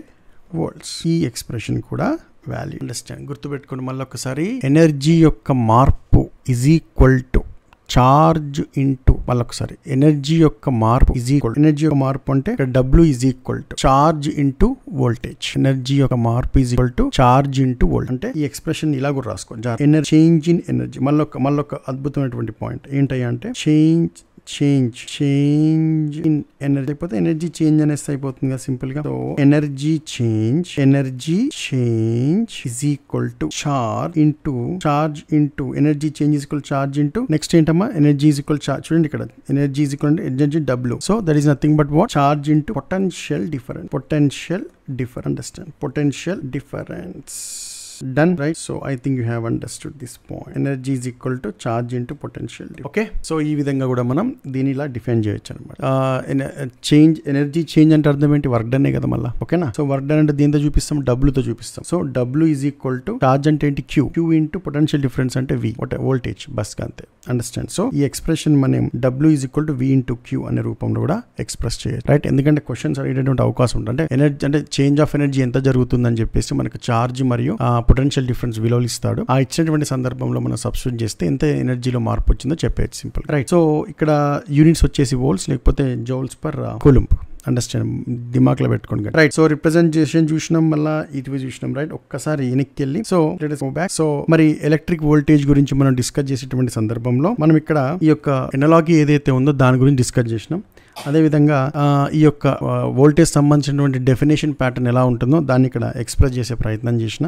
వోల్ట్స్. ఈ ఎక్స్ప్రెషన్ కూడా వాల్యూ. అండర్స్టాండ్, గుర్తుపెట్టుకోండి మళ్ళీ ఒకసారి. ఎనర్జీ యొక్క మార్పు is equal to charge into, మళ్ళొకసారి ఎనర్జీ యొక్క మార్పు ఈజ్ ఈక్వల్, ఎనర్జీ యొక్క మార్పు అంటే W is equal to charge into voltage. Energy యొక్క మార్పు is equal to charge into volt. అంటే ఈ ఎక్స్ప్రెషన్ ఇలా కూడా రాసుకోండి. Change in energy. మళ్ళొక అద్భుతమైనటువంటి పాయింట్ ఏంటయ్యా అంటే చేంజ్ ఇన్ ఎనర్జీ, అయిపోతే ఎనర్జీ చేంజ్ అనేసి అయిపోతుంది కదా సింపుల్ గా. So energy change is equal to charge into energy change is equal charge into next ఏంటమ్మా, ఎనర్జీ ఈజ్ ఈక్వల్ ఛార్జ్. చూడండి ఇక్కడ energy is equal energy W. So that is nothing but what, charge into potential difference. Understand, potential difference. Done, right? So I think you have understood this point. Energy is equal to charge into potential. Okay, so ఈ విధంగా కూడా మనం దీని ఇలా define చేయొచ్చు అనమాట. Change, energy change అంటే అర్థం ఏంటి? వర్క్ డన్ కదా మళ్ళీ. ఓకేనా, సో వర్క్ డన్ అంటే దీంతో చూపిస్తాం, W తో చూపిస్తాం. So W is equal to charge అంటే ఏంటి? Q ఇంటూ పొటెన్షియల్ డిఫరెన్స్ అంటే V, వోల్టేజ్ బస్ అంతే. అండర్స్టాండ్. సో ఈ ఎక్స్ప్రెషన్ మనం W is equal to V into Q అనే రూపంలో కూడా ఎక్స్ప్రెస్ చేయొచ్చు, రైట్. ఎందుకంటే క్వశ్చన్స్ అడిగేటువంటి అవకాశం ఉంటుంది. అంటే ఎనర్జీ అంటే చేంజ్ ఆఫ్ ఎనర్జీ ఎంత జరుగుతుందని చెప్పేసి మనకు ఛార్జ్ మరియు పొటెన్షియల్ డిఫరెన్స్ విలువలు ఇస్తాడు. ఆ ఇచ్చినటువంటి సందర్భంలో మనం సబ్స్టిట్యూట్ చేస్తే ఎంత ఎనర్జీలో మార్పు వచ్చిందో చెప్పేది సింపుల్, రైట్. సో ఇక్కడ యూనిట్స్ వచ్చేసి వోల్ట్స్ లేకపోతే జౌల్స్ పర్ కూలంబ్. అండర్స్టాండ్, దిమాగ్లో పెట్టుకోండి, రైట్. సో రిప్రజెంటేషన్ చూసినాం, మళ్ళీ ఇటువి చూసినాం, రైట్. ఒక్కసారి వెనక్కి వెళ్ళి so let us go back. So మరి ఎలక్ట్రిక్ వోల్టేజ్ గురించి మనం డిస్కస్ చేసేటువంటి సందర్భంలో మనం ఇక్కడ ఈ యొక్క ఎనాలజీ ఏదైతే ఉందో దాని గురించి డిస్కస్ చేసినాం. అదేవిధంగా ఈ యొక్క వోల్టేజ్ సంబంధించినటువంటి డెఫినేషన్ ప్యాటర్న్ ఎలా ఉంటుందో దాన్ని ఇక్కడ ఎక్స్ప్రెస్ చేసే ప్రయత్నం చేసిన.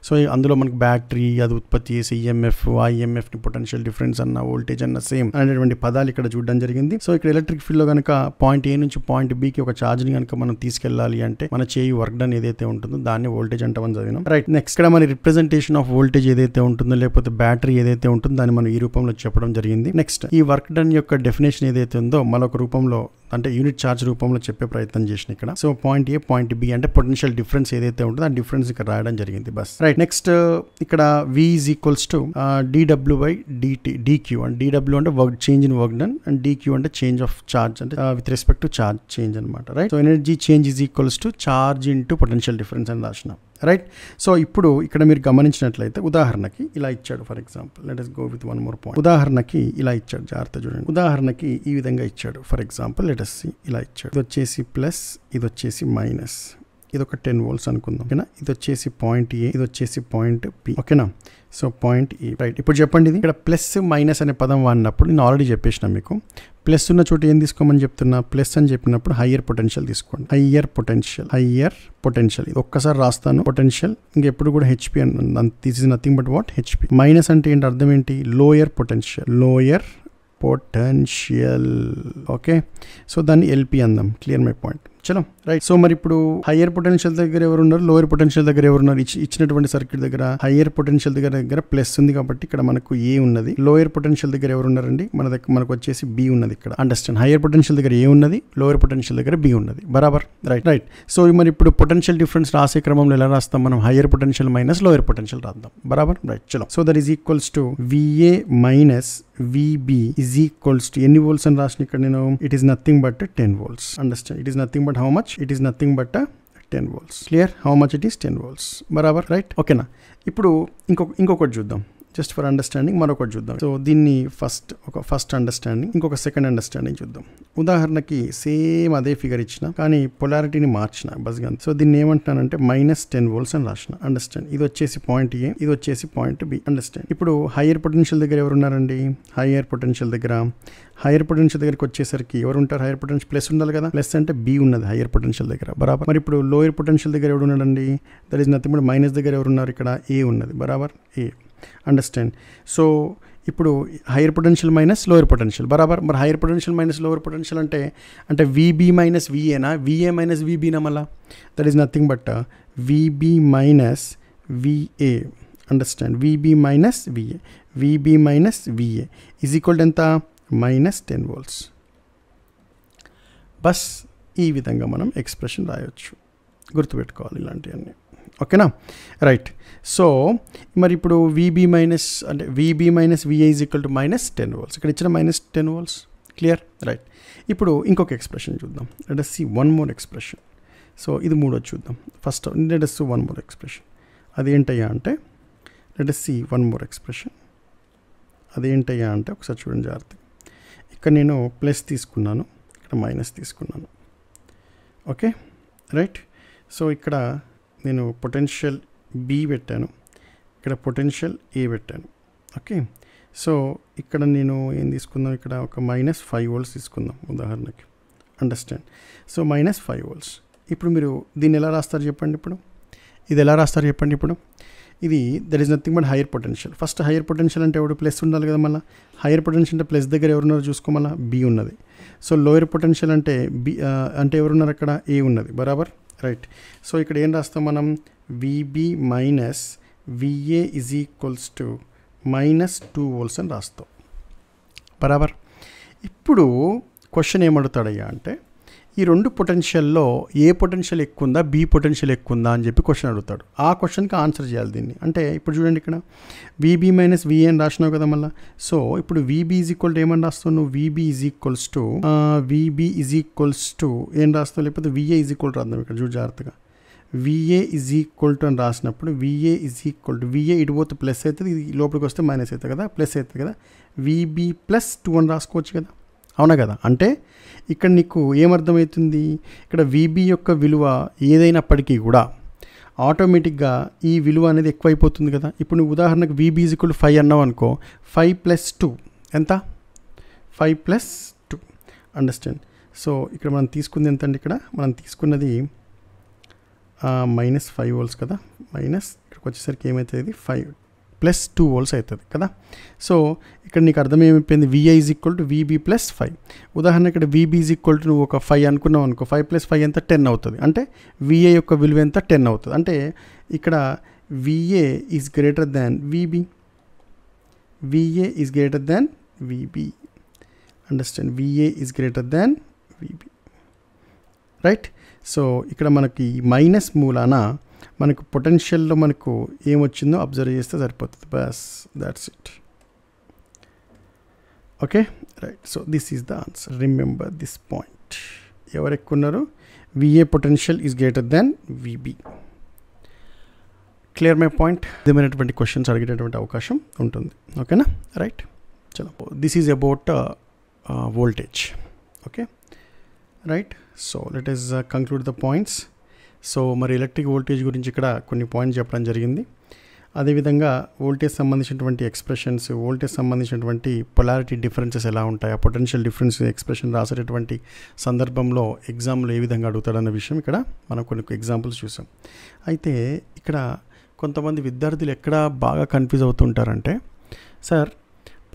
సో అందులో మనకు బ్యాటరీ అది ఉత్పత్తి చేసే ఈఎంఎఫ్, ఆ ఈఎంఎఫ్ని పొటెన్షియల్ డిఫరెన్స్ అన్న వోల్టేజ్ అన్న సేమ్ అనేటువంటి పదాలు ఇక్కడ చూడడం జరిగింది. సో ఇక్కడ ఎలక్ట్రిక్ ఫీల్డ్లో కనుక పాయింట్ ఏ నుంచి పాయింట్ బికి ఒక ఛార్జ్ని కనుక మనం తీసుకెళ్ళాలి అంటే మన చేయి వర్క్ డన్ ఏదైతే ఉంటుందో దాన్ని వోల్టేజ్ అంటామని చదివినాం, రైట్. నెక్స్ట్ ఇక్కడ మన రిప్రజెంటేషన్ ఆఫ్ వోల్టేజ్ ఏదైతే ఉంటుందో లేకపోతే బ్యాటరీ ఏదైతే ఉంటుందో దాన్ని మనం ఈ రూపంలో చెప్పడం జరిగింది. నెక్స్ట్ ఈ వర్క్ డన్ యొక్క డెఫినేషన్ ఏదైతే ఉందో మరొక రూపంలో అంటే యూనిట్ ఛార్జ్ రూపంలో చెప్పే ప్రయత్నం చేసిన ఇక్కడ. So point A point B అంటే పొటెన్షియల్ డిఫరెన్స్ ఏదైతే ఉంటుందో ఆ డిఫరెన్స్ ఇక్కడ రాయడం జరిగింది, బస్, రైట్. నెక్స్ట్ ఇక్కడ V is equals to dW/dt. dq అంటే dW అంటే work change in work done and dq అంటే చేంజ్ ఆఫ్ ఛార్జ్ అంటే with respect to charge change అనమాట, right. So energy change is equals to charge into potential difference అని రాసినాం, right. So ఇప్పుడు ఇక్కడ మీరు గమనించినట్లయితే ఉదాహరణకి ఇలా ఇచ్చాడు. For example let us go with one more point. ఉదాహరణకి ఇలా ఇచ్చాడు, జాగ్రత్త చూడండి. ఉదాహరణకి ఈ విధంగా ఇచ్చాడు. For example let us see ఇలా ఇచ్చాడు. ఇది వచ్చేసి ప్లస్, ఇది వచ్చేసి మైనస్, ఇది ఒక 10 volts అనుకుందాం, ఓకేనా. ఇది వచ్చేసి పాయింట్ ఏ, ఇది వచ్చేసి పాయింట్ పి, ఓకేనా. సో పాయింట్ ఈ, రైట్. ఇప్పుడు చెప్పండి, ఇది ఇక్కడ ప్లస్ మైనస్ అనే పదం వాడినప్పుడు నేను ఆల్రెడీ చెప్పేసిన మీకు, ప్లస్ ఉన్న చోట ఏం తీసుకోమని చెప్తున్నా, ప్లస్ అని చెప్పినప్పుడు హయ్యర్ పొటెన్షియల్ తీసుకోండి. హయ్యర్ పొటెన్షియల్ ఇది ఒక్కసారి రాస్తాను. పొటెన్షియల్ ఇంకెప్పుడు కూడా హెచ్పి అని, this is nothing but what, HP. Minus అంటే ఏంటి, అర్థం ఏంటి, లోయర్ పొటెన్షియల్, ఓకే. సో దాన్ని ఎల్పి అందాం, క్లియర్ మై పాయింట్, చలో, రైట్. సో మరి ఇప్పుడు హయ్యర్ పొటెన్షియల్ దగ్గర ఎవరున్నారు, లోయర్ పొటెన్షియల్ దగ్గర ఎవరున్నారు, ఇచ్చినటువంటి సర్క్యూట్ దగ్గర హయ్యర్ పొటెన్షియల్ దగ్గర ప్లస్ ఉంది కాబట్టి ఇక్కడ మనకు ఏ ఉన్నది. లోయర్ పొటెన్షియల్ దగ్గర ఎవరున్నారండి, మనకు వచ్చేసి బి ఉన్నది ఇక్కడ. అండర్స్టాండ్, హయ్యర్ పొటెన్షియల్ దగ్గర ఏ ఉన్నది, లోయర్ పొటెన్షియల్ దగ్గర బి ఉన్నది, బరాబర్, రైట్. సో మరి ఇప్పుడు పొటెన్షియల్ డిఫరెన్స్ రాసే క్రమంలో ఎలా రాస్తాం మనం, higher potential minus lower potential రాద్దాం, బరాబర్, రైట్. చలో, so that is equals to VA minus VB is equals to ఎన్ని వోల్ట్స్ అని రాసిన ఇక్కడ నేను, it is nothing but 10 volts. Understand, it is nothing but how much, it is nothing but 10 volts. Clear, how much it is 10 volts, బరాబర్, right, ఓకేనా. ఇప్పుడు ఇంకొకటి చూద్దాం, జస్ట్ ఫర్ అండర్స్టాండింగ్ మరొకటి చూద్దాం. సో దీన్ని ఫస్ట్ అండర్స్టాండింగ్, ఇంకొక సెకండ్ అండర్స్టాండింగ్ చూద్దాం. ఉదాహరణకి సేమ్ అదే ఫిగర్ ఇచ్చిన కానీ పొలారిటీని మార్చిన బస్గా. సో దీన్ని ఏమంటున్నానంటే -10 volts అని రాసిన. అండర్స్టాండ్, ఇది వచ్చేసి పాయింట్ ఏ, ఇది వచ్చేసి పాయింట్ బి. అండర్స్టాండ్. ఇప్పుడు హయ్యర్ పొటెన్షియల్ దగ్గర ఎవరున్నారండి, హయ్యర్ పొటెన్షియల్ దగ్గరికి వచ్చేసరికి ఎవరు ఉంటారు, హయ్యర్ పొటెన్షియల్ ప్లస్ ఉండాలి కదా, ప్లస్ అంటే బి ఉన్నది హయ్యర్ పొటెన్షియల్ దగ్గర, బరాబర్. మరి ఇప్పుడు లోయర్ పొటెన్షియల్ దగ్గర ఎవరు ఉన్నాడండి, that is nothing but minus దగ్గర ఎవరున్నారు, ఇక్కడ ఏ ఉన్నది, బరాబర్, ఏ. అండర్స్టాండ్. సో ఇప్పుడు hire potential minus lower potential, బరాబర్. మరి hire potential minus lower potential అంటే VB మైనస్ VAనా, VA మైనస్ VBనా, మళ్ళా that is nothing but VB minus VA. Understand, VB minus VA is equal to ఎంత, -10 volts. బస్ ఈ విధంగా మనం expression రాయొచ్చు, గుర్తుపెట్టుకోవాలి ఇలాంటివన్నీ, ఓకేనా, రైట్. సో మరి ఇప్పుడు VB minus VA is equal to -10 volts, ఇక్కడ ఇచ్చిన -10 volts, క్లియర్, రైట్. ఇప్పుడు ఇంకొక ఎక్స్ప్రెషన్ చూద్దాం, let us see one more expression. So ఇది మూడోది చూద్దాం. First let us see one more expression. అదేంటయ్యా అంటే let us see one more expression. అదేంటయ్యా అంటే ఒకసారి చూడండి జాగ్రత్తగా. ఇక్కడ నేను ప్లస్ తీసుకున్నాను, ఇక్కడ మైనస్ తీసుకున్నాను, ఓకే, రైట్. సో ఇక్కడ నేను పొటెన్షియల్ బి పెట్టాను, ఇక్కడ పొటెన్షియల్ ఏ పెట్టాను, ఓకే. సో ఇక్కడ నేను ఏం తీసుకుందాం, ఇక్కడ ఒక -5 volts తీసుకుందాం ఉదాహరణకి. అండర్స్టాండ్. So -5 volts. ఇప్పుడు మీరు దీన్ని ఎలా రాస్తారు చెప్పండి, ఇప్పుడు ఇది ఎలా రాస్తారు చెప్పండి. ఇప్పుడు ఇది that is nothing but hire potential. First hire potential అంటే ఎవడు ప్లస్ ఉండాలి కదా, మళ్ళీ హైయర్ పొటెన్షియల్ అంటే ప్లస్ దగ్గర ఎవరున్నారు చూసుకో, మళ్ళీ బి ఉన్నది. సో లోయర్ పొటెన్షియల్ అంటే బి అంటే ఎవరున్నారు అక్కడ, ఏ ఉన్నది, బరాబర్, రైట్. సో ఇక్కడ ఏం రాస్తాం మనం, VB minus VA is equals to -2 volts అని రాస్తాం, బరాబర్. ఇప్పుడు క్వశ్చన్ ఏమడుగుతాడయ్యా అంటే ఈ రెండు పొటెన్షియల్లో ఏ పొటెన్షియల్ ఎక్కువ ఉందా, బి పొటెన్షియల్ ఎక్కువ ఉందా అని చెప్పి క్వశ్చన్ అడుగుతాడు. ఆ క్వశ్చన్కి ఆన్సర్ చేయాలి దీన్ని. అంటే ఇప్పుడు చూడండి, ఇక్కడ VB మైనస్ VA అని రాసినావు కదా మళ్ళీ. సో ఇప్పుడు VB ఈజ్ ఈక్వల్ టు ఏమని రాస్తావు నువ్వు, VB ఈజ్ ఈక్వల్స్ టు ఏం రాస్తావు, లేకపోతే VA ఈజ్ ఈక్వల్ రాద్దాం. ఇక్కడ చూడు జాగ్రత్తగా, విఏ ఈజ్ ఈక్వల్ టు అని రాసినప్పుడు VA is equal to VA ఇటు పోతే ప్లస్ అవుతుంది, ఇది లోపలికి వస్తే మైనస్ అవుతుంది కదా, ప్లస్ అవుతుంది కదా, విబి ప్లస్ 2 అని రాసుకోవచ్చు కదా, అవునా కదా. అంటే ఇక్కడ నీకు ఏమర్థమవుతుంది, ఇక్కడ విబి యొక్క విలువ ఏదైనప్పటికీ కూడా ఆటోమేటిక్గా ఈ విలువ అనేది ఎక్కువైపోతుంది కదా. ఇప్పుడు నువ్వు ఉదాహరణకు విబి ఈజ్ ఈక్వల్ టు 5 అన్నావు అనుకో, 5 + 2 ఎంత, 5 + 2 అండర్స్టాండ్. సో ఇక్కడ మనం తీసుకుంది ఎంత అండి, ఇక్కడ మనం తీసుకున్నది -5 వోల్ట్స్ కదా, మైనస్ ఇక్కడికి వచ్చేసరికి ఏమవుతుంది, ఇది 5 + 2 వోల్ట్స్ అవుతుంది కదా. సో ఇక్కడ నీకు అర్థం ఏమైపోయింది, VI is equal to VB + 5. ఉదాహరణ ఇక్కడ విబి ఈజ్ ఈక్వల్ టు నువ్వు ఒక 5 అనుకున్నావు అనుకో, 5 + 5 ఎంత, 10 అవుతుంది. అంటే విఏ యొక్క విలువ ఎంత, 10 అవుతుంది. అంటే ఇక్కడ VA is greater than VB, VA is greater than VB, understand, VA is greater than VB, right. So ఇక్కడ మనకి మైనస్ మూలాన మనకు పొటెన్షియల్లో మనకు ఏమొచ్చిందో అబ్జర్వ్ చేస్తే సరిపోతుంది, బస్ that's it. Okay right. So this is the answer, remember this point. ఎవరు ఎక్కువ ఉన్నారు, V A potential is greater than V B. Clear my point. ఏమైనటువంటి క్వశ్చన్స్ అడిగేటటువంటి అవకాశం ఉంటుంది, ఓకేనా, రైట్. చలో, this is about voltage, okay right. So let us conclude the points. So మరి ఎలక్ట్రిక్ వోల్టేజ్ గురించి ఇక్కడ కొన్ని పాయింట్స్ చెప్పడం జరిగింది. అదేవిధంగా వోల్టేజ్ సంబంధించినటువంటి ఎక్స్ప్రెషన్స్, వోల్టేజ్ సంబంధించినటువంటి పొలారిటీ డిఫరెన్సెస్ ఎలా ఉంటాయి, ఆ పొటెన్షియల్ డిఫరెన్స్ ఎక్స్ప్రెషన్ రాసేటటువంటి సందర్భంలో ఎగ్జామ్లో ఏ విధంగా అడుగుతాడన్న విషయం ఇక్కడ మనం కొన్ని ఎగ్జాంపుల్స్ చూసాం. అయితే ఇక్కడ కొంతమంది విద్యార్థులు ఎక్కడ బాగా కన్ఫ్యూజ్ అవుతుంటారంటే, సార్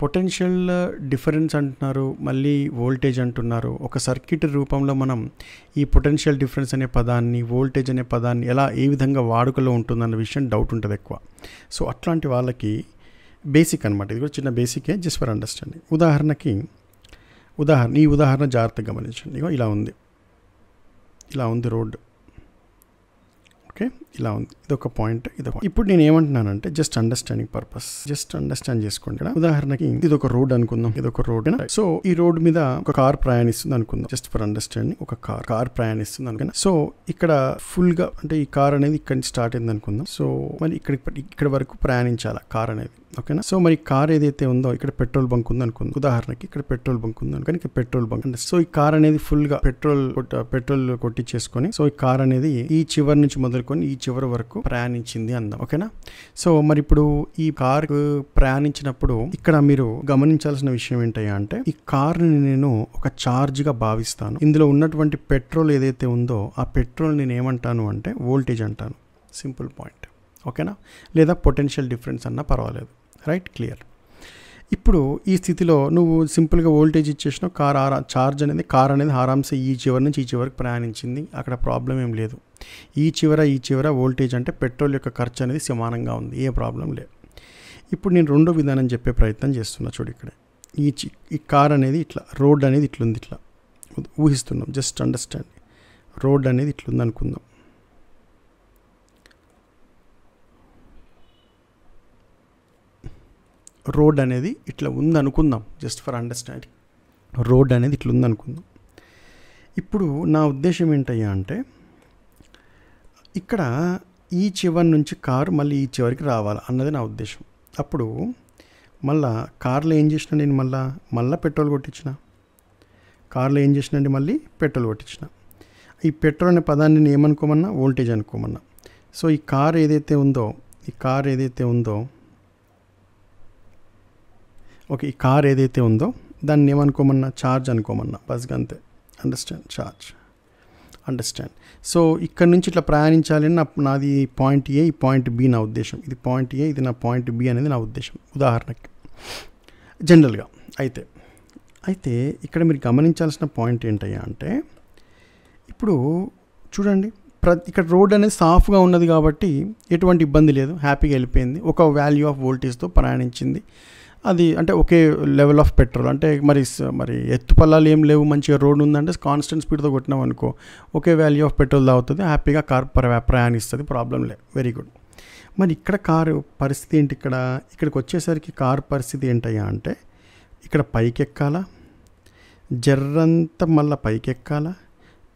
పొటెన్షియల్ డిఫరెన్స్ అంటున్నారు, మళ్ళీ వోల్టేజ్ అంటున్నారు, ఒక సర్క్యూట్ రూపంలో మనం ఈ పొటెన్షియల్ డిఫరెన్స్ అనే పదాన్ని, వోల్టేజ్ అనే పదాన్ని ఎలా ఏ విధంగా వాడుకలో ఉంటుందన్న విషయం డౌట్ ఉంటుంది ఎక్కువ. సో అట్లాంటి వాళ్ళకి బేసిక్ అనమాట, ఇది కూడా చిన్న బేసికే, జస్ట్ ఫర్ అండర్స్టాండింగ్. ఈ ఉదాహరణ జాగ్రత్తగా గమనించండి. ఇగో ఇలా ఉంది రోడ్డు, ఓకే, ఇలా ఉంది, ఇదొక పాయింట్, ఇదొక. ఇప్పుడు నేను ఏమంటున్నానంటే just understanding purpose, just understand చేసుకోండి. ఉదాహరణకి ఇది ఒక రోడ్ అనుకుందాం, ఇది ఒక రోడ్. సో ఈ రోడ్ మీద ఒక కార్ ప్రయాణిస్తుంది అనుకుందాం, జస్ట్ ఫర్ అండర్స్టాండింగ్, ఒక కార్ ప్రయాణిస్తుంది అనుకున్నా. సో ఇక్కడ ఫుల్ గా అంటే ఈ కార్ అనేది ఇక్కడ నుంచి స్టార్ట్ అయింది అనుకుందాం. సో మరి ఇక్కడ వరకు ప్రయాణించాలి కార్ అనేది, ఓకేనా. సో మరి కార్ ఏదైతే ఉందో ఇక్కడ పెట్రోల్ బంక్ ఉంది అనుకుందాం, ఉదాహరణకి ఇక్కడ పెట్రోల్ బంక్ ఉంది అనుకోని, ఇక్కడ పెట్రోల్ బంక్. సో ఈ కార్ అనేది ఫుల్ గా పెట్రోల్ కొట్టించేసుకొని, సో ఈ కార్ అనేది ఈ చివరి నుంచి మొదలుకొని ఈ చివరి వరకు ప్రయాణించింది అందాం, ఓకేనా. సో మరి ఇప్పుడు ఈ కార్ ప్రయాణించినప్పుడు ఇక్కడ మీరు గమనించాల్సిన విషయం ఏంటయ్యా అంటే, ఈ కార్ ని నేను ఒక చార్జ్ గా భావిస్తాను. ఇందులో ఉన్నటువంటి పెట్రోల్ ఏదైతే ఉందో ఆ పెట్రోల్ నేను ఏమంటాను అంటే వోల్టేజ్ అంటాను, సింపుల్ పాయింట్, ఓకేనా. లేదా పొటెన్షియల్ డిఫరెన్స్ అన్నా పర్వాలేదు, రైట్, క్లియర్. ఇప్పుడు ఈ స్థితిలో నువ్వు సింపుల్గా వోల్టేజ్ ఇచ్చేసినావు, చార్జ్ అనేది కార్ అనేది ఆరామ్సే ఈ చివరి నుంచి ఈ చివరికి ప్రయాణించింది, అక్కడ ప్రాబ్లం ఏం లేదు. ఈ చివర వోల్టేజ్ అంటే పెట్రోల్ యొక్క ఖర్చు అనేది సమానంగా ఉంది, ఏ ప్రాబ్లం లేదు. ఇప్పుడు నేను రెండో విధానం చెప్పే ప్రయత్నం చేస్తున్నా, చూడు ఇక్కడ ఈ కార్ అనేది ఇట్లా, రోడ్ అనేది ఇట్లుంది, ఇట్లా ఊహిస్తున్నాం, జస్ట్ అండర్స్టాండ్. రోడ్ అనేది ఇట్లుంది అనుకుందాం, రోడ్ అనేది ఇట్లా ఉందనుకుందాం, జస్ట్ ఫర్ అండర్స్టాండింగ్. రోడ్ అనేది ఇట్లా ఉందనుకుందాం. ఇప్పుడు నా ఉద్దేశం ఏంటయ్యా అంటే, ఇక్కడ ఈ చివరి నుంచి కారు మళ్ళీ ఈ చివరికి రావాలి అన్నది నా ఉద్దేశం. అప్పుడు మళ్ళా కార్లో ఏం చేసిన నేను, మళ్ళీ పెట్రోల్ కొట్టించిన, ఈ పెట్రోల్ అనే పదాన్ని నేను ఏమనుకోమన్నా, వోల్టేజ్ అనుకోమన్నా. సో ఈ కార్ ఏదైతే ఉందో ఓకే, ఈ కార్ ఏదైతే ఉందో దాన్ని ఏమనుకోమన్నా, ఛార్జ్ అనుకోమన్నా, బస్గా అంతే, అండర్స్టాండ్, ఛార్జ్, అండర్స్టాండ్. సో ఇక్కడ నుంచి ఇట్లా ప్రయాణించాలి అని నాది పాయింట్ ఏ, ఈ పాయింట్ బి నా ఉద్దేశం, ఇది పాయింట్ ఏ, ఇది నా పాయింట్ బి అనేది నా ఉద్దేశం, ఉదాహరణకి జనరల్గా. అయితే ఇక్కడ మీరు గమనించాల్సిన పాయింట్ ఏంటయ్యా అంటే, ఇప్పుడు చూడండి, ఇక్కడ రోడ్ అనేది సాఫ్గా ఉన్నది కాబట్టి ఎటువంటి ఇబ్బంది లేదు, హ్యాపీగా వెళ్ళిపోయింది, ఒక వాల్యూ ఆఫ్ వోల్టేజ్తో ప్రయాణించింది. అది అంటే ఒకే లెవెల్ ఆఫ్ పెట్రోల్, అంటే మరి ఎత్తు పల్లాలు ఏం లేవు, మంచిగా రోడ్ ఉందంటే కాన్స్టెంట్ స్పీడ్తో కొట్టినాం అనుకో, ఒకే వాల్యూ ఆఫ్ పెట్రోల్ తాగుతుంది, హ్యాపీగా కార్ ప్రయాణిస్తుంది, ప్రాబ్లం లేదు, వెరీ గుడ్. మరి ఇక్కడ కారు పరిస్థితి ఏంటి, ఇక్కడికి వచ్చేసరికి కారు పరిస్థితి ఏంటయ్యా అంటే, ఇక్కడ పైకెక్కాలా, జర్రంతా మళ్ళీ పైకెక్కాలా,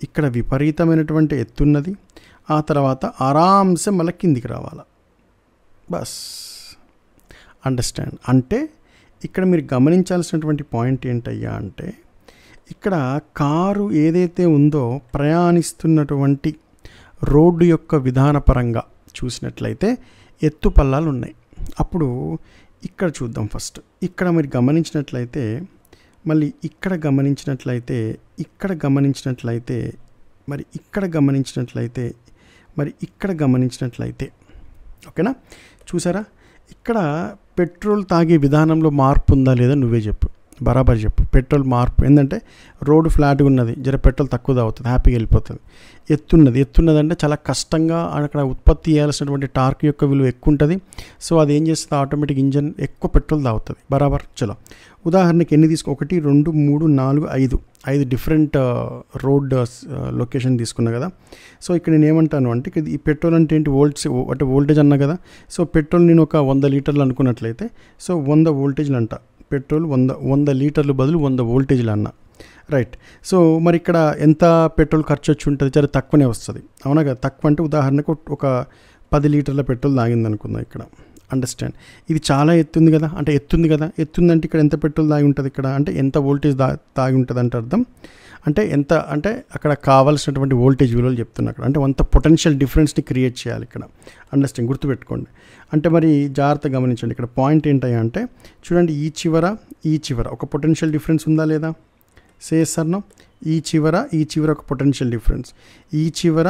ఇక్కడ విపరీతమైనటువంటి ఎత్తున్నది, ఆ తర్వాత ఆరామ్సే మళ్ళీ కిందికి రావాలి. బస్. అండర్స్టాండ్? అంటే ఇక్కడ మీరు గమనించాల్సినటువంటి పాయింట్ ఏంటయ్యా అంటే, ఇక్కడ కారు ఏదైతే ఉందో ప్రయాణిస్తున్నటువంటి రోడ్డు యొక్క విధానపరంగా చూసినట్లయితే ఎత్తు పల్లాలు ఉన్నాయి. అప్పుడు ఇక్కడ చూద్దాం ఫస్ట్. ఇక్కడ మీరు గమనించినట్లయితే, మళ్ళీ ఇక్కడ గమనించినట్లయితే, ఇక్కడ గమనించినట్లయితే, మరి ఇక్కడ గమనించినట్లయితే, మరి ఇక్కడ గమనించినట్లయితే, ఓకేనా? చూసారా? ఇక్కడ పెట్రోల్ తాగే విధానంలో మార్పు ఉందా లేదా నువ్వే చెప్పు, బరాబర్ చెప్పు. పెట్రోల్ మార్పు ఏంటంటే రోడ్డు ఫ్లాట్గా ఉన్నది, జర పెట్రోల్ తక్కువ తాగుతుంది, హ్యాపీగా వెళ్ళిపోతుంది. ఎత్తున్నది అంటే చాలా కష్టంగా అక్కడ ఉత్పత్తి చేయాల్సినటువంటి టార్క్ యొక్క విలువ ఎక్కువ ఉంటుంది. సో అది ఏం చేస్తుంది, ఆటోమేటిక్ ఇంజన్ ఎక్కువ పెట్రోల్ తాగుతుంది. బరాబర్. చలో ఉదాహరణకి ఎన్ని తీసుకో, 1 2 3 4 5 డిఫరెంట్ రోడ్ లొకేషన్ తీసుకున్నా కదా. సో ఇక్కడ నేను ఏమంటాను అంటే, ఈ పెట్రోల్ అంటే ఏంటి, అంటే వోల్టేజ్ అన్నా కదా. సో పెట్రోల్ నేను ఒక 100 లీటర్లు అనుకున్నట్లయితే, సో 100 వోల్టేజ్లు అంట. పెట్రోల్ 100 లీటర్లు బదులు 100 వోల్టేజ్లు అన్న, రైట్. సో మరి ఇక్కడ ఎంత పెట్రోల్ ఖర్చు వచ్చి ఉంటుంది, చాలా తక్కువనే వస్తుంది, అవునా కదా. తక్కువ అంటే ఉదాహరణకు ఒక 10 లీటర్ల పెట్రోల్ తాగింది అనుకుందాం ఇక్కడ. అండర్స్టాండ్? ఇది చాలా ఎత్తుంది కదా, అంటే ఎత్తుందంటే ఇక్కడ ఎంత పెట్రోల్ తాగి ఉంటుంది ఇక్కడ, అంటే ఎంత వోల్టేజ్ తాగి ఉంటుంది అంటే అర్థం. అంటే ఎంత అంటే అక్కడ కావాల్సినటువంటి వోల్టేజ్ విలువలు చెప్తున్నా అక్కడ, అంటే అంత పొటెన్షియల్ డిఫరెన్స్ని క్రియేట్ చేయాలి ఇక్కడ. అండర్స్టాండ్? గుర్తుపెట్టుకోండి. అంటే మరి జాగ్రత్తగా గమనించండి. ఇక్కడ పాయింట్ ఏంటయ్యా అంటే, చూడండి, ఈ చివర ఒక పొటెన్షియల్ డిఫరెన్స్ ఉందా లేదా? సేసర్నో ఈ చివర ఒక పొటెన్షియల్ డిఫరెన్స్, ఈ చివర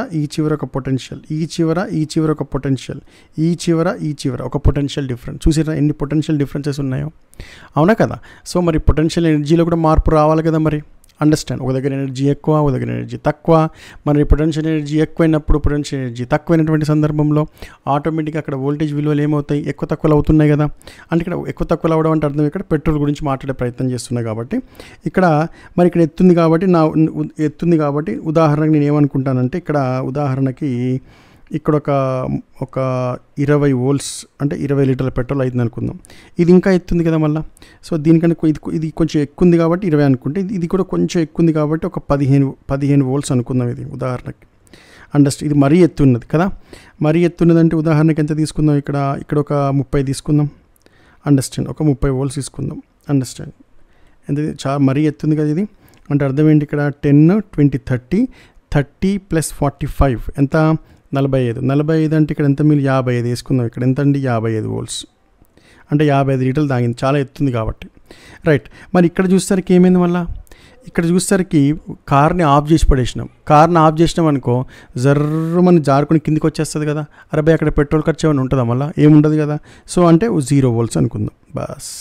ఒక పొటెన్షియల్, ఈ చివర ఒక పొటెన్షియల్, ఈ చివర ఒక పొటెన్షియల్ డిఫరెన్స్. చూసిరా ఎన్ని పొటెన్షియల్ డిఫరెన్సెస్ ఉన్నాయో, అవునా కదా. సో మరి పొటెన్షియల్ ఎనర్జీలో కూడా మార్పు రావాలి కదా మరి. అండర్స్టాండ్? ఒక దగ్గర ఎనర్జీ ఎక్కువ, ఒక దగ్గర ఎనర్జీ తక్కువ. మరి పొటెన్షియల్ ఎనర్జీ ఎక్కువైనప్పుడు, పొటెన్షియల్ ఎనర్జీ తక్కువైనటువంటి సందర్భంలో ఆటోమేటిక్గా అక్కడ వోల్టేజ్ విలువలు ఏమవుతాయి, ఎక్కువ తక్కువలు అవుతున్నాయి కదా. అంటే ఇక్కడ ఎక్కువ తక్కువలు అవడం అంటే అర్థం ఇక్కడ పెట్రోల్ గురించి మాట్లాడే ప్రయత్నం చేస్తున్నాయి కాబట్టి ఇక్కడ మరి ఇక్కడ ఎత్తుంది కాబట్టి ఉదాహరణకి నేను ఏమనుకుంటానంటే, ఇక్కడ ఉదాహరణకి ఇక్కడ ఒక 20 వోల్ట్స్ అంటే 20 లీటర్ల పెట్రోల్ అవుతుంది అనుకుందాం. ఇది ఇంకా ఎత్తుంది కదా మళ్ళీ. సో దీనికంటే ఇది కొంచెం ఎక్కువ ఉంది కాబట్టి 20 అనుకుంటే, ఇది కూడా కొంచెం ఎక్కువ ఉంది కాబట్టి ఒక 15 వోల్ట్స్ అనుకుందాం ఇది ఉదాహరణకి. అండర్స్టాండ్? ఇది మరీ ఎత్తున్నది కదా. మరీ ఎత్తున్నదంటే ఉదాహరణకి ఎంత తీసుకుందాం, ఇక్కడ ఒక 30 తీసుకుందాం. అండర్స్టాండ్? ఒక 30 వోల్ట్స్ తీసుకుందాం. అండర్స్టాండ్? ఎంత మరీ ఎత్తుంది కదా ఇది. అంటే అర్థం ఏంటి, ఇక్కడ 10 20 30 ప్లస్ 45 ఎంత, 45 అంటే ఇక్కడ ఎంత, మీరు 55 వేసుకుందాం. ఇక్కడ ఎంత అండి, 55 వోల్ట్స్ అంటే 55 లీటర్లు తాగింది, చాలా ఎత్తుంది కాబట్టి, రైట్. మరి ఇక్కడ చూసేసరికి ఏమైంది, మళ్ళీ ఇక్కడ చూసేసరికి కార్ని ఆఫ్ చేసి పడేసినాం. కార్ని ఆఫ్ చేసినాం అనుకో, జర్రమని జారుకుని కిందికి వచ్చేస్తుంది కదా. అరే అక్కడ పెట్రోల్ ఖర్చు ఏమైనా ఉంటుందా, మళ్ళీ ఏముండదు కదా. సో అంటే 0 వోల్ట్స్ అనుకుందాం బస్.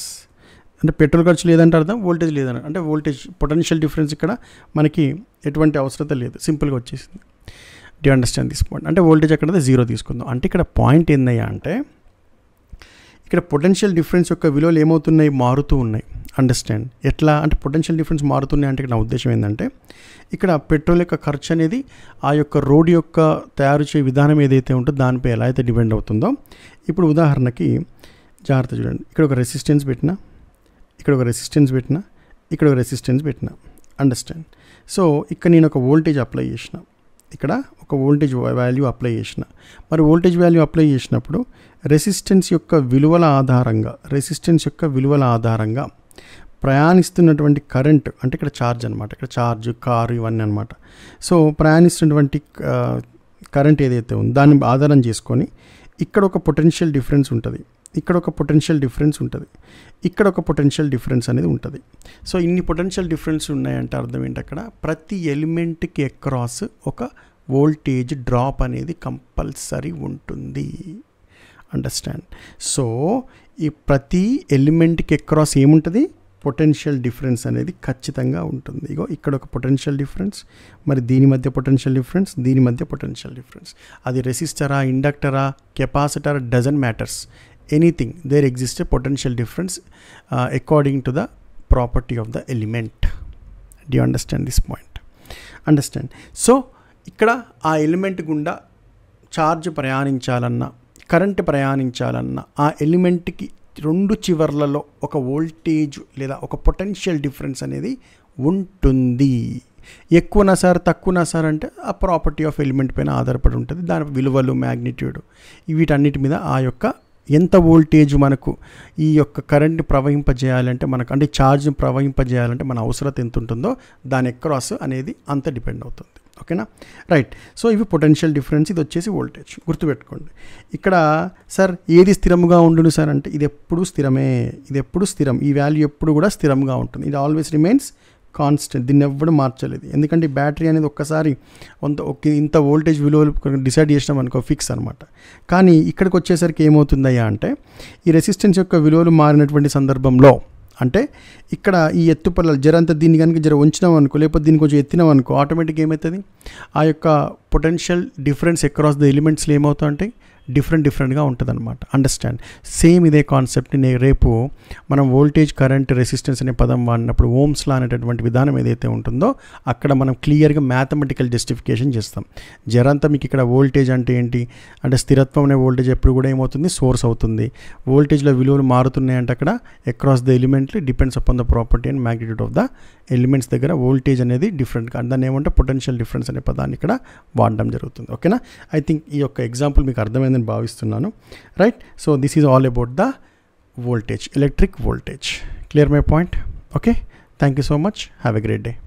అంటే పెట్రోల్ ఖర్చు లేదంటే అర్థం వోల్టేజ్ లేదని, అంటే వోల్టేజ్ పొటెన్షియల్ డిఫరెన్స్ ఇక్కడ మనకి ఎటువంటి అవసరం లేదు, సింపుల్గా వచ్చేసింది. The understand this point? అంటే వోల్టేజ్ అక్కడ 0 తీసుకుందాం. అంటే ఇక్కడ పాయింట్ ఏందయ్యా అంటే, ఇక్కడ పొటెన్షియల్ డిఫరెన్స్ యొక్క విలువలు ఏమవుతున్నాయి, మారుతూ ఉన్నాయి. అండర్స్టాండ్? ఎట్లా అంటే పొటెన్షియల్ డిఫరెన్స్ మారుతున్నాయి అంటే నా ఉద్దేశం ఏంటంటే, ఇక్కడ పెట్రోల్ యొక్క ఖర్చు అనేది ఆ యొక్క రోడ్ యొక్క తయారు చేసే విధానం ఏదైతే ఉంటుందో దానిపై ఎలా అయితే డిపెండ్ అవుతుందో. ఇప్పుడు ఉదాహరణకి జాగ్రత్త చూడండి, ఇక్కడ ఒక రెసిస్టెన్స్ పెట్టినా, ఇక్కడ ఒక రెసిస్టెన్స్ పెట్టినా, ఇక్కడ ఒక రెసిస్టెన్స్ పెట్టినా. అండర్స్టాండ్? సో ఇక్కడ నేను ఒక వోల్టేజ్ అప్లై చేసిన, ఇక్కడ ఒక వోల్టేజ్ వాల్యూ అప్లై చేసిన. మరి వోల్టేజ్ వాల్యూ అప్లై చేసినప్పుడు రెసిస్టెన్స్ యొక్క విలువల ఆధారంగా ప్రయాణిస్తున్నటువంటి కరెంట్, అంటే ఇక్కడ ఛార్జ్ అనమాట, ఇక్కడ ఛార్జ్, కారు ఇవన్నీ అనమాట. సో ప్రయాణిస్తున్నటువంటి కరెంట్ ఏదైతే ఉందో దాన్ని ఆధారం చేసుకొని ఇక్కడ ఒక పొటెన్షియల్ డిఫరెన్స్ ఉంటుంది, ఇక్కడ ఒక పొటెన్షియల్ డిఫరెన్స్ ఉంటుంది, ఇక్కడ ఒక పొటెన్షియల్ డిఫరెన్స్ అనేది ఉంటుంది. సో ఇన్ని పొటెన్షియల్ డిఫరెన్స్ ఉన్నాయంటే అర్థం ఏంటి, అక్కడ ప్రతి ఎలిమెంట్కి అక్రాస్ ఒక వోల్టేజ్ డ్రాప్ అనేది కంపల్సరీ ఉంటుంది. అండర్స్టాండ్? సో ఈ ప్రతి ఎలిమెంట్కి అక్రాస్ ఏముంటుంది, పొటెన్షియల్ డిఫరెన్స్ అనేది ఖచ్చితంగా ఉంటుంది. ఇగో ఇక్కడ ఒక పొటెన్షియల్ డిఫరెన్స్, మరి దీని మధ్య పొటెన్షియల్ డిఫరెన్స్, దీని మధ్య పొటెన్షియల్ డిఫరెన్స్. అది రెసిస్టరా, ఇండక్టరా, capacitor, doesn't matters, anything, there exists a potential difference according to the property of the element. Do you understand this point? Understand? So ఇక్కడ ఆ ఎలిమెంట్ గుండా ఛార్జ్ ప్రయాణించాలన్నా, కరెంట్ ప్రయాణించాలన్నా ఆ ఎలిమెంట్కి 2 చివర్లలో ఒక వోల్టేజ్ లేదా ఒక పొటెన్షియల్ డిఫరెన్స్ అనేది ఉంటుంది. ఎక్కువనా సార్ తక్కువనా సార్ అంటే ఆ ప్రాపర్టీ ఆఫ్ ఎలిమెంట్ పైన ఆధారపడి ఉంటుంది. దాని విలువలు, మ్యాగ్నిట్యూడ్ వీటన్నిటి మీద ఆ యొక్క ఎంత వోల్టేజ్ మనకు ఈ యొక్క కరెంట్ని ప్రవహింపజేయాలంటే మనకు అంటే ఛార్జ్ని ప్రవహింపజేయాలంటే మన అవసరత ఎంత ఉంటుందో దాని అక్రాస్ అనేది అంత డిపెండ్ అవుతుంది. ఓకేనా, రైట్. సో ఇవి పొటెన్షియల్ డిఫరెన్స్, ఇది వచ్చేసి వోల్టేజ్. గుర్తుపెట్టుకోండి. ఇక్కడ సార్ ఏది స్థిరముగా ఉండును సార్ అంటే ఇది ఎప్పుడు స్థిరమే, ఇది ఎప్పుడు స్థిరం, ఈ వాల్యూ ఎప్పుడు కూడా స్థిరంగా ఉంటుంది. ఇది ఆల్వేస్ రిమైన్స్ కాన్స్టెంట్, దీన్ని ఎవ్వడు మార్చలేదు. ఎందుకంటే ఈ బ్యాటరీ అనేది ఒక్కసారి ఇంత వోల్టేజ్ విలువలు డిసైడ్ చేసినాం అనుకో ఫిక్స్ అనమాట. కానీ ఇక్కడికి వచ్చేసరికి ఏమవుతుందయ్యా అంటే ఈ రెసిస్టెన్స్ యొక్క విలువలు మారినటువంటి సందర్భంలో అంటే ఇక్కడ ఈ ఎత్తుపల్లలు జరంతా దీన్ని కనుక ఉంచినాం అనుకో, లేకపోతే దీన్ని కొంచెం ఎత్తినాం అనుకో, ఆటోమేటిక్గా ఏమవుతుంది ఆ యొక్క పొటెన్షియల్ డిఫరెన్స్ అక్రాస్ ద ఎలిమెంట్స్లో ఏమవుతా అంటే డిఫరెంట్గా ఉంటుంది అనమాట. అండర్స్టాండ్. సేమ్ ఇదే కాన్సెప్ట్ని రేపు మనం వోల్టేజ్, కరెంట్, రెసిస్టెన్స్ అనే పదం వాడినప్పుడు ఓమ్స్ లా అనేటటువంటి విధానం ఏదైతే ఉంటుందో అక్కడ మనం క్లియర్గా మ్యాథమెటికల్ జస్టిఫికేషన్ చేస్తాం. జరంతా మీకు ఇక్కడ వోల్టేజ్ అంటే ఏంటి అంటే స్థిరత్వం అనే వోల్టేజ్ ఎప్పుడు కూడా ఏమవుతుంది సోర్స్ అవుతుంది. వోల్టేజ్లో విలువలు మారుతున్నాయంటే అక్కడ అక్రాస్ ద ఎలిమెంట్లీ depends upon the property and magnitude of the elements దగ్గర వోల్టేజ్ అనేది డిఫరెంట్గా, దాన్ని ఏమంటే పొటెన్షియల్ డిఫరెన్స్ అనే పదాన్ని ఇక్కడ వాడడం జరుగుతుంది. ఓకేనా, ఐ థింక్ ఈ యొక్క ఎగ్జాంపుల్ మీకు అర్థమైందని భావిస్తున్నాను. Right. So this is all about the voltage, electric voltage. Clear my point? Okay, thank you so much. Have a great day.